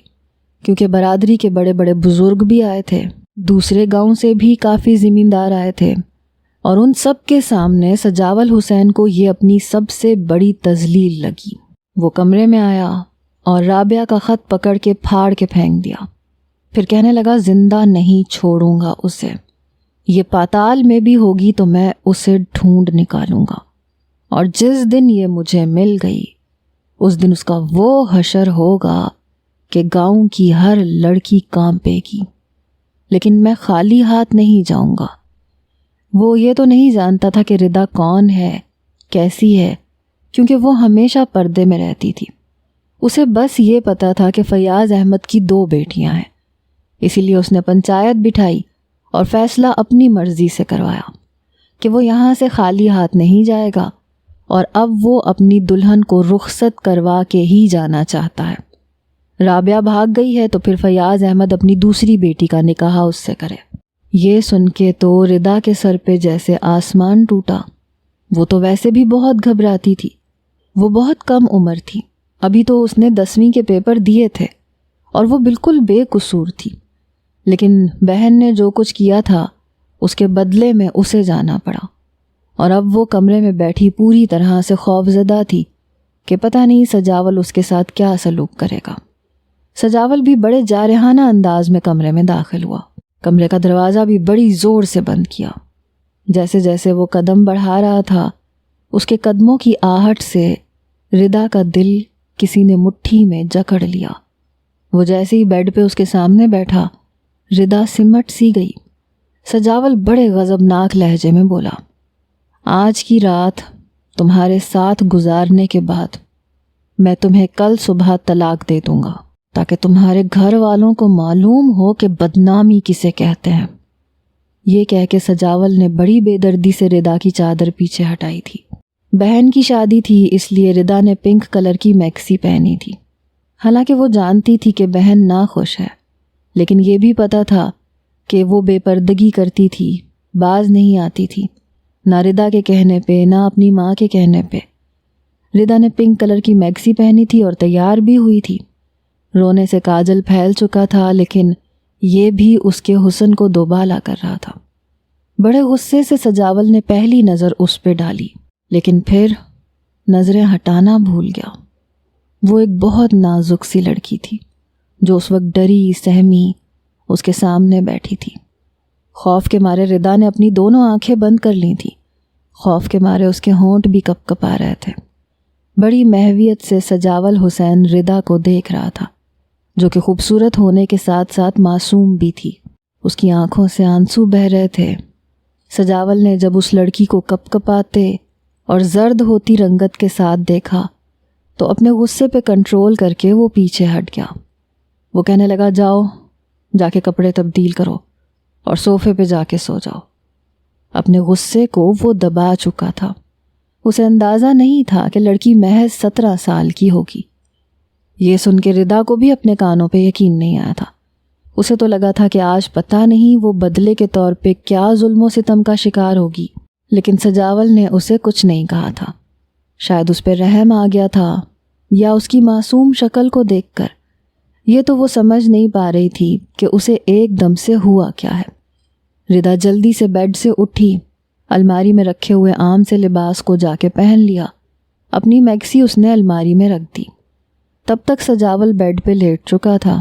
کیونکہ برادری کے بڑے بڑے بزرگ بھی آئے تھے، دوسرے گاؤں سے بھی کافی زمیندار آئے تھے، اور ان سب کے سامنے سجاول حسین کو یہ اپنی سب سے بڑی تذلیل لگی۔ وہ کمرے میں آیا اور رابعہ کا خط پکڑ کے پھاڑ کے پھینک دیا، پھر کہنے لگا زندہ نہیں چھوڑوں گا اسے، یہ پاتال میں بھی ہوگی تو میں اسے ڈھونڈ نکالوں گا، اور جس دن یہ مجھے مل گئی اس دن اس کا وہ حشر ہوگا کہ گاؤں کی ہر لڑکی کانپے گی، لیکن میں خالی ہاتھ نہیں جاؤں گا۔ وہ یہ تو نہیں جانتا تھا کہ ردا کون ہے، کیسی ہے، کیونکہ وہ ہمیشہ پردے میں رہتی تھی۔ اسے بس یہ پتا تھا کہ فیاض احمد کی 2 بیٹیاں ہیں، اسی لیے اس نے پنچایت بٹھائی اور فیصلہ اپنی مرضی سے کروایا کہ وہ یہاں سے خالی ہاتھ نہیں جائے گا، اور اب وہ اپنی دلہن کو رخصت کروا کے ہی جانا چاہتا ہے۔ رابعہ بھاگ گئی ہے تو پھر فیاض احمد اپنی دوسری بیٹی کا نکاح اس سے کرے۔ یہ سن کے تو ردا کے سر پہ جیسے آسمان ٹوٹا۔ وہ تو ویسے بھی بہت گھبراتی تھی، وہ بہت کم عمر تھی، ابھی تو اس نے 10ویں کے پیپر دیے تھے اور وہ بالکل بے قصور تھی، لیکن بہن نے جو کچھ کیا تھا اس کے بدلے میں اسے جانا پڑا، اور اب وہ کمرے میں بیٹھی پوری طرح سے خوفزدہ تھی کہ پتہ نہیں سجاول اس کے ساتھ کیا سلوک کرے گا۔ سجاول بھی بڑے جارحانہ انداز میں کمرے میں داخل ہوا، کمرے کا دروازہ بھی بڑی زور سے بند کیا۔ جیسے جیسے وہ قدم بڑھا رہا تھا اس کے قدموں کی آہٹ سے ردا کا دل کسی نے مٹھی میں جکڑ لیا۔ وہ جیسے ہی بیڈ پہ اس کے سامنے بیٹھا ردا سمٹ سی گئی۔ سجاول بڑے غضبناک لہجے میں بولا، آج کی رات تمہارے ساتھ گزارنے کے بعد میں تمہیں کل صبح طلاق دے دوں گا، تاکہ تمہارے گھر والوں کو معلوم ہو کہ بدنامی کسے کہتے ہیں۔ یہ کہہ کے سجاول نے بڑی بے دردی سے ردا کی چادر پیچھے ہٹائی تھی۔ بہن کی شادی تھی اس لیے ردا نے پنک کلر کی میکسی پہنی تھی، حالانکہ وہ جانتی تھی کہ بہن ناخوش ہے، لیکن یہ بھی پتا تھا کہ وہ بے پردگی کرتی تھی، باز نہیں آتی تھی، نہ ردا کے کہنے پہ نہ اپنی ماں کے کہنے پہ۔ ردا نے پنک کلر کی میکسی پہنی تھی اور تیار بھی ہوئی تھی۔ رونے سے کاجل پھیل چکا تھا، لیکن یہ بھی اس کے حسن کو دوبالا کر رہا تھا۔ بڑے غصے سے سجاول نے پہلی نظر اس پہ ڈالی، لیکن پھر نظریں ہٹانا بھول گیا۔ وہ ایک بہت نازک سی لڑکی تھی جو اس وقت ڈری سہمی اس کے سامنے بیٹھی تھی۔ خوف کے مارے ردا نے اپنی دونوں آنکھیں بند کر لی تھیں، خوف کے مارے اس کے ہونٹ بھی کپ کپا رہے تھے۔ بڑی محویت سے سجاول حسین ردا کو دیکھ رہا تھا، جو کہ خوبصورت ہونے کے ساتھ ساتھ معصوم بھی تھی۔ اس کی آنکھوں سے آنسو بہہ رہے تھے۔ سجاول نے جب اس لڑکی کو کپ کپاتے اور زرد ہوتی رنگت کے ساتھ دیکھا تو اپنے غصے پہ کنٹرول کر کے وہ پیچھے ہٹ گیا۔ وہ کہنے لگا، جاؤ جا کے کپڑے تبدیل کرو اور صوفے پہ جا کے سو جاؤ۔ اپنے غصے کو وہ دبا چکا تھا۔ اسے اندازہ نہیں تھا کہ لڑکی محض 17 سال کی ہوگی۔ یہ سن کے ردا کو بھی اپنے کانوں پہ یقین نہیں آیا تھا۔ اسے تو لگا تھا کہ آج پتہ نہیں وہ بدلے کے طور پہ کیا ظلم و ستم کا شکار ہوگی، لیکن سجاول نے اسے کچھ نہیں کہا تھا۔ شاید اس پہ رحم آ گیا تھا یا اس کی معصوم شکل کو دیکھ کر۔ یہ تو وہ سمجھ نہیں پا رہی تھی کہ اسے ایک دم سے ہوا کیا ہے۔ ردا جلدی سے بیڈ سے اٹھی، الماری میں رکھے ہوئے عام سے لباس کو جا کے پہن لیا۔ اپنی میکسی اس نے الماری میں رکھ دی۔ تب تک سجاول بیڈ پہ لیٹ چکا تھا۔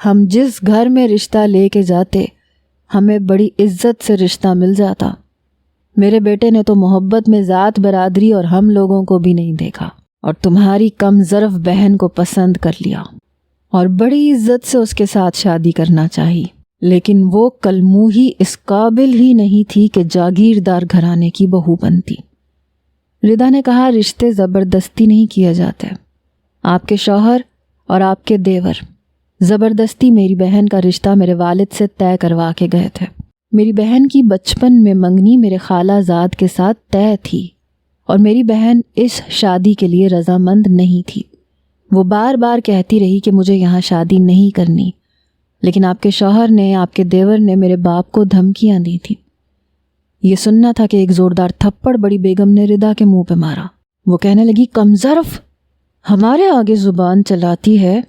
ہم جس گھر میں رشتہ لے کے جاتے ہمیں بڑی عزت سے رشتہ مل جاتا۔ میرے بیٹے نے تو محبت میں ذات برادری اور ہم لوگوں کو بھی نہیں دیکھا، اور تمہاری کم ظرف بہن کو پسند کر لیا اور بڑی عزت سے اس کے ساتھ شادی کرنا چاہی، لیکن وہ کلموہی اس قابل ہی نہیں تھی کہ جاگیردار گھرانے کی بہو بنتی۔ ردا نے کہا، رشتے زبردستی نہیں کیے جاتے۔ آپ کے شوہر اور آپ کے دیور زبردستی میری بہن کا رشتہ میرے والد سے طے کروا کے گئے تھے۔ میری بہن کی بچپن میں منگنی میرے خالہ زاد کے ساتھ طے تھی، اور میری بہن اس شادی کے لیے رضامند نہیں تھی۔ وہ بار بار کہتی رہی کہ مجھے یہاں شادی نہیں کرنی، لیکن آپ کے شوہر نے، آپ کے دیور نے میرے باپ کو دھمکیاں دی تھی۔ یہ سننا تھا کہ ایک زوردار تھپڑ بڑی بیگم نے ردا کے منہ پہ مارا۔ وہ کہنے لگی، کمظرف، ہمارے آگے زبان چلاتی ہے،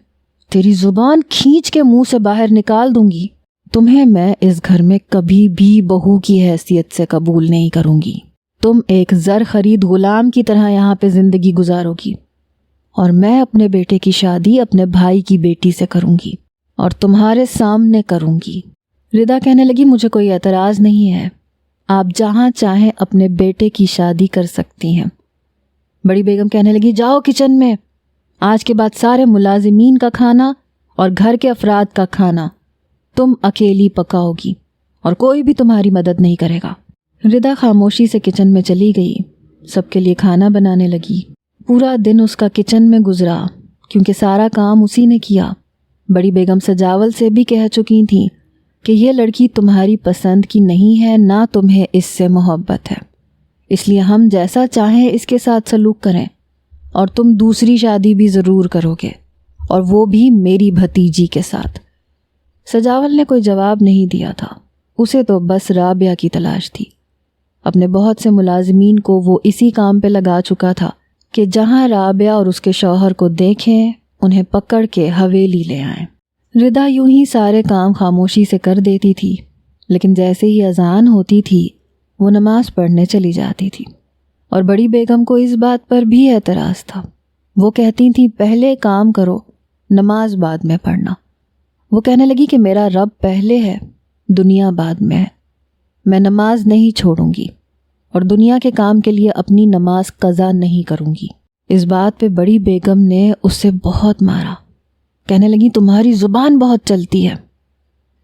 تیری زبان کھینچ کے منہ سے باہر نکال دوں گی۔ تمہیں میں اس گھر میں کبھی بھی بہو کی حیثیت سے قبول نہیں کروں گی۔ تم ایک زر خرید غلام کی طرح یہاں پہ زندگی گزارو گی، اور میں اپنے بیٹے کی شادی اپنے بھائی کی بیٹی سے کروں گی، اور تمہارے سامنے کروں گی۔ ردا کہنے لگی، مجھے کوئی اعتراض نہیں ہے، آپ جہاں چاہیں اپنے بیٹے کی شادی کر سکتی ہیں۔ بڑی بیگم کہنے لگی، جاؤ کچن میں، آج کے بعد سارے ملازمین کا کھانا اور گھر کے افراد کا کھانا تم اکیلی پکاؤ گی، اور کوئی بھی تمہاری مدد نہیں کرے گا۔ ردا خاموشی سے کچن میں چلی گئی، سب کے لیے کھانا بنانے لگی۔ پورا دن اس کا کچن میں گزرا، کیونکہ سارا کام اسی نے کیا۔ بڑی بیگم سجاول سے بھی کہہ چکی تھیں کہ یہ لڑکی تمہاری پسند کی نہیں ہے، نہ تمہیں اس سے محبت ہے، اس لیے ہم جیسا چاہیں اس کے ساتھ سلوک کریں، اور تم دوسری شادی بھی ضرور کرو گے، اور وہ بھی میری بھتیجی کے ساتھ۔ سجاول نے کوئی جواب نہیں دیا تھا، اسے تو بس رابعہ کی تلاش تھی۔ اپنے بہت سے ملازمین کو وہ اسی کام پہ لگا چکا تھا کہ جہاں رابعہ اور اس کے شوہر کو دیکھیں انہیں پکڑ کے حویلی لے آئیں۔ ردا یوں ہی سارے کام خاموشی سے کر دیتی تھی، لیکن جیسے ہی اذان ہوتی تھی وہ نماز پڑھنے چلی جاتی تھی، اور بڑی بیگم کو اس بات پر بھی اعتراض تھا۔ وہ کہتی تھیں، پہلے کام کرو، نماز بعد میں پڑھنا۔ وہ کہنے لگی کہ میرا رب پہلے ہے، دنیا بعد میں ہے، میں نماز نہیں چھوڑوں گی، اور دنیا کے کام کے لیے اپنی نماز قضا نہیں کروں گی۔ اس بات پہ بڑی بیگم نے اس سے بہت مارا، کہنے لگی، تمہاری زبان بہت چلتی ہے۔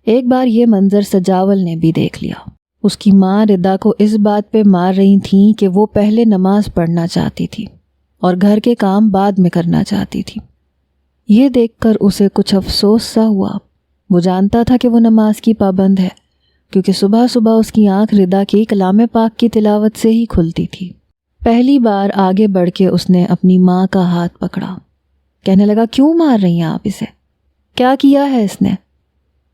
ایک بار یہ منظر سجاول نے بھی دیکھ لیا۔ اس کی ماں ردا کو اس بات پہ مار رہی تھیں کہ وہ پہلے نماز پڑھنا چاہتی تھی اور گھر کے کام بعد میں کرنا چاہتی تھی۔ یہ دیکھ کر اسے کچھ افسوس سا ہوا۔ وہ جانتا تھا کہ وہ نماز کی پابند ہے، کیونکہ صبح صبح اس کی آنکھ ردا کی کلام پاک کی تلاوت سے ہی کھلتی تھی۔ پہلی بار آگے بڑھ کے اس نے اپنی ماں کا ہاتھ پکڑا، کہنے لگا، کیوں مار رہی ہیں آپ اسے؟ کیا کیا ہے اس نے؟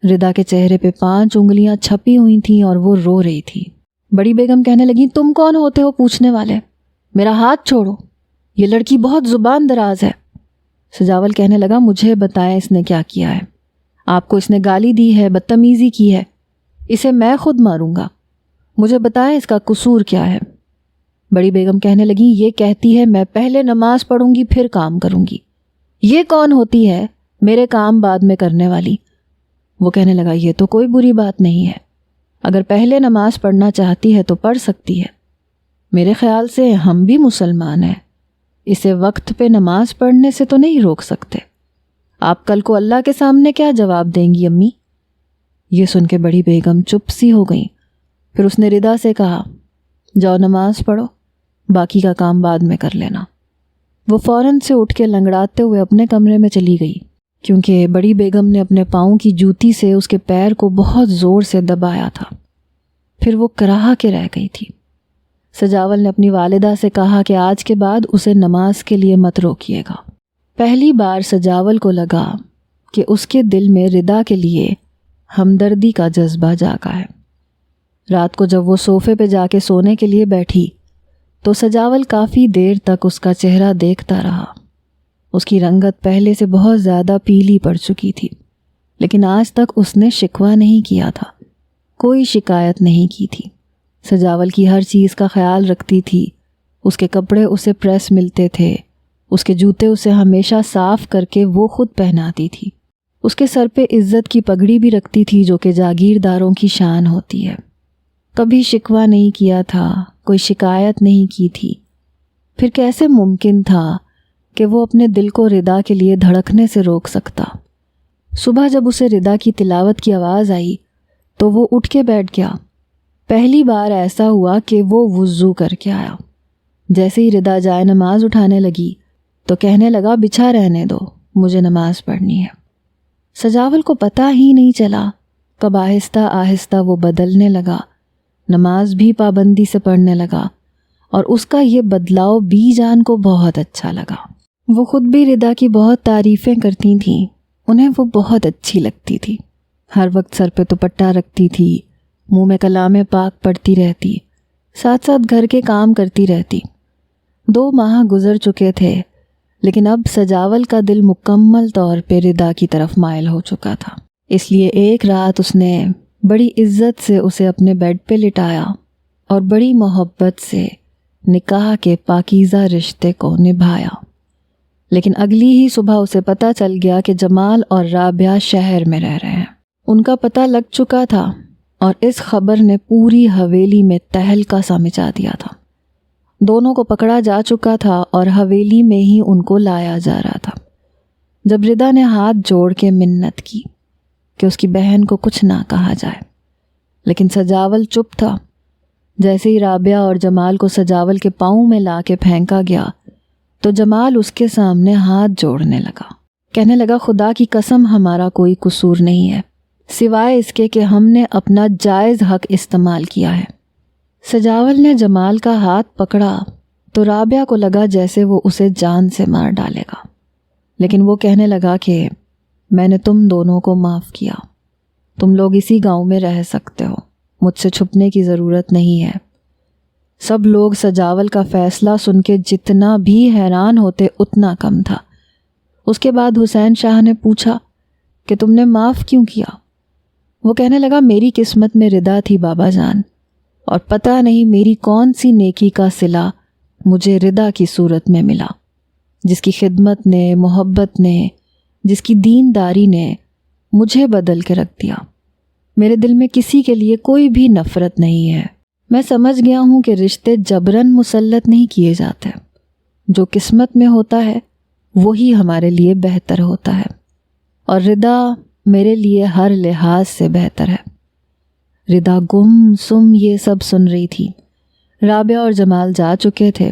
ردا کے چہرے پہ 5 انگلیاں چھپی ہوئی تھیں اور وہ رو رہی تھی۔ بڑی بیگم کہنے لگی، تم کون ہوتے ہو پوچھنے والے؟ میرا ہاتھ چھوڑو، یہ لڑکی بہت زبان دراز ہے۔ سجاول کہنے لگا، مجھے بتائیں اس نے کیا کیا ہے؟ آپ کو اس نے گالی دی ہے، بدتمیزی کی ہے؟ اسے میں خود ماروں گا، مجھے بتائیں اس کا قصور کیا ہے؟ بڑی بیگم کہنے لگی، یہ کہتی ہے میں پہلے نماز پڑھوں گی پھر کام کروں گی، یہ کون ہوتی ہے میرے کام بعد میں کرنے والی؟ وہ کہنے لگا، یہ تو کوئی بری بات نہیں ہے، اگر پہلے نماز پڑھنا چاہتی ہے تو پڑھ سکتی ہے، میرے خیال سے ہم بھی مسلمان ہیں، اسے وقت پہ نماز پڑھنے سے تو نہیں روک سکتے۔ آپ کل کو اللہ کے سامنے کیا جواب دیں گی امی؟ یہ سن کے بڑی بیگم چپ سی ہو گئی۔ پھر اس نے ردا سے کہا، جاؤ نماز پڑھو، باقی کا کام بعد میں کر لینا۔ وہ فوراً سے اٹھ کے لنگڑاتے ہوئے اپنے کمرے میں چلی گئی، کیونکہ بڑی بیگم نے اپنے پاؤں کی جوتی سے اس کے پیر کو بہت زور سے دبایا تھا۔ پھر وہ کراہ کے رہ گئی تھی۔ سجاول نے اپنی والدہ سے کہا کہ آج کے بعد اسے نماز کے لیے مت روکیے گا۔ پہلی بار سجاول کو لگا کہ اس کے دل میں ردا کے لیے ہمدردی کا جذبہ جاگا ہے۔ رات کو جب وہ صوفے پہ جا کے سونے کے لیے بیٹھی تو سجاول کافی دیر تک اس کا چہرہ دیکھتا رہا۔ اس کی رنگت پہلے سے بہت زیادہ پیلی پڑ چکی تھی، لیکن آج تک اس نے شکوہ نہیں کیا تھا، کوئی شکایت نہیں کی تھی۔ سجاول کی ہر چیز کا خیال رکھتی تھی، اس کے کپڑے اسے پریس ملتے تھے، اس کے جوتے اسے ہمیشہ صاف کر کے وہ خود پہناتی تھی۔ اس کے سر پہ عزت کی پگڑی بھی رکھتی تھی جو کہ جاگیرداروں کی شان ہوتی ہے۔ کبھی شکوہ نہیں کیا تھا، کوئی شکایت نہیں کی تھی۔ پھر کیسے ممکن تھا کہ وہ اپنے دل کو ردا کے لیے دھڑکنے سے روک سکتا؟ صبح جب اسے ردا کی تلاوت کی آواز آئی تو وہ اٹھ کے بیٹھ گیا۔ پہلی بار ایسا ہوا کہ وہ وضو کر کے آیا۔ جیسے ہی ردا جائے نماز اٹھانے لگی تو کہنے لگا بچھا رہنے دو، مجھے نماز پڑھنی ہے۔ سجاول کو پتہ ہی نہیں چلا کب آہستہ آہستہ وہ بدلنے لگا، نماز بھی پابندی سے پڑھنے لگا، اور اس کا یہ بدلاؤ بی جان کو بہت اچھا لگا۔ وہ خود بھی ردا کی بہت تعریفیں کرتی تھیں، انہیں وہ بہت اچھی لگتی تھی۔ ہر وقت سر پہ دوپٹہ رکھتی تھی، منہ میں کلام پاک پڑھتی رہتی، ساتھ ساتھ گھر کے کام کرتی رہتی۔ 2 ماہ گزر چکے تھے، لیکن اب سجاول کا دل مکمل طور پہ ردا کی طرف مائل ہو چکا تھا۔ اس لیے ایک رات اس نے بڑی عزت سے اسے اپنے بیڈ پہ لٹایا اور بڑی محبت سے نکاح کے پاکیزہ رشتے کو نبھایا۔ لیکن اگلی ہی صبح اسے پتہ چل گیا کہ جمال اور رابعہ شہر میں رہ رہے ہیں۔ ان کا پتہ لگ چکا تھا اور اس خبر نے پوری حویلی میں تہلکہ سا مچا دیا تھا۔ دونوں کو پکڑا جا چکا تھا اور حویلی میں ہی ان کو لایا جا رہا تھا۔ جب ردا نے ہاتھ جوڑ کے منت کی کہ اس کی بہن کو کچھ نہ کہا جائے، لیکن سجاول چپ تھا۔ جیسے ہی رابعہ اور جمال کو سجاول کے پاؤں میں لا کے پھینکا گیا تو جمال اس کے سامنے ہاتھ جوڑنے لگا، کہنے لگا خدا کی قسم ہمارا کوئی قصور نہیں ہے سوائے اس کے کہ ہم نے اپنا جائز حق استعمال کیا ہے۔ سجاول نے جمال کا ہاتھ پکڑا تو رابعہ کو لگا جیسے وہ اسے جان سے مار ڈالے گا، لیکن وہ کہنے لگا کہ میں نے تم دونوں کو معاف کیا، تم لوگ اسی گاؤں میں رہ سکتے ہو، مجھ سے چھپنے کی ضرورت نہیں ہے۔ سب لوگ سجاول کا فیصلہ سن کے جتنا بھی حیران ہوتے اتنا کم تھا۔ اس کے بعد حسین شاہ نے پوچھا کہ تم نے معاف کیوں کیا؟ وہ کہنے لگا میری قسمت میں ردا تھی بابا جان، اور پتہ نہیں میری کون سی نیکی کا صلہ مجھے ردا کی صورت میں ملا، جس کی خدمت نے، محبت نے، جس کی دینداری نے مجھے بدل کے رکھ دیا۔ میرے دل میں کسی کے لیے کوئی بھی نفرت نہیں ہے۔ میں سمجھ گیا ہوں کہ رشتے جبراً مسلط نہیں کیے جاتے، جو قسمت میں ہوتا ہے وہی ہمارے لیے بہتر ہوتا ہے، اور ردا میرے لیے ہر لحاظ سے بہتر ہے۔ ردا گم سم یہ سب سن رہی تھی۔ رابعہ اور جمال جا چکے تھے۔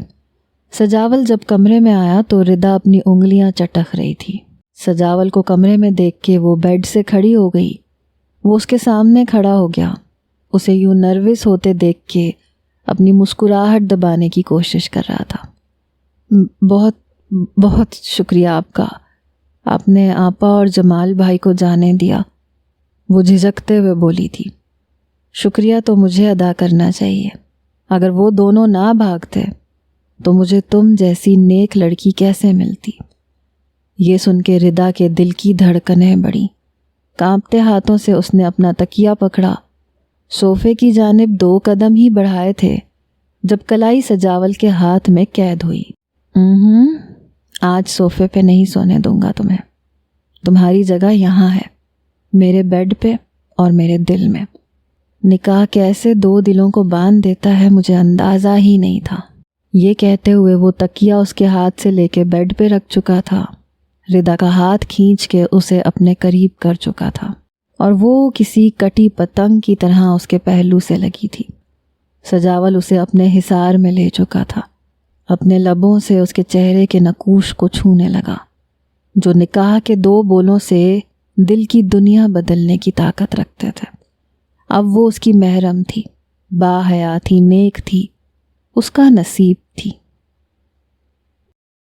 سجاول جب کمرے میں آیا تو ردا اپنی انگلیاں چٹک رہی تھی۔ سجاول کو کمرے میں دیکھ کے وہ بیڈ سے کھڑی ہو گئی۔ وہ اس کے سامنے کھڑا ہو گیا، اسے یوں نروس ہوتے دیکھ کے اپنی مسکراہٹ دبانے کی کوشش کر رہا تھا۔ بہت بہت شکریہ آپ کا، آپ نے آپا اور جمال بھائی کو جانے دیا، وہ جھجکتے ہوئے بولی تھی۔ شکریہ تو مجھے ادا کرنا چاہیے، اگر وہ دونوں نہ بھاگتے تو مجھے تم جیسی نیک لڑکی کیسے ملتی۔ یہ سن کے ردا کے دل کی دھڑکنیں بڑھیں۔ کانپتے ہاتھوں سے اس نے اپنا تکیہ پکڑا، صوفے کی جانب 2 قدم ہی بڑھائے تھے جب کلائی سجاول کے ہاتھ میں قید ہوئی۔ آج صوفے پہ نہیں سونے دوں گا تمہیں، تمہاری جگہ یہاں ہے، میرے بیڈ پہ اور میرے دل میں۔ نکاح کیسے 2 دلوں کو باندھ دیتا ہے مجھے اندازہ ہی نہیں تھا۔ یہ کہتے ہوئے وہ تکیہ اس کے ہاتھ سے لے کے بیڈ پہ رکھ چکا تھا، ردا کا ہاتھ کھینچ کے اسے اپنے قریب کر چکا تھا، اور وہ کسی کٹی پتنگ کی طرح اس کے پہلو سے لگی تھی۔ سجاول اسے اپنے حصار میں لے چکا تھا، اپنے لبوں سے اس کے چہرے کے نقوش کو چھونے لگا، جو نکاح کے 2 بولوں سے دل کی دنیا بدلنے کی طاقت رکھتے تھے۔ اب وہ اس کی محرم تھی، با حیا تھی، نیک تھی، اس کا نصیب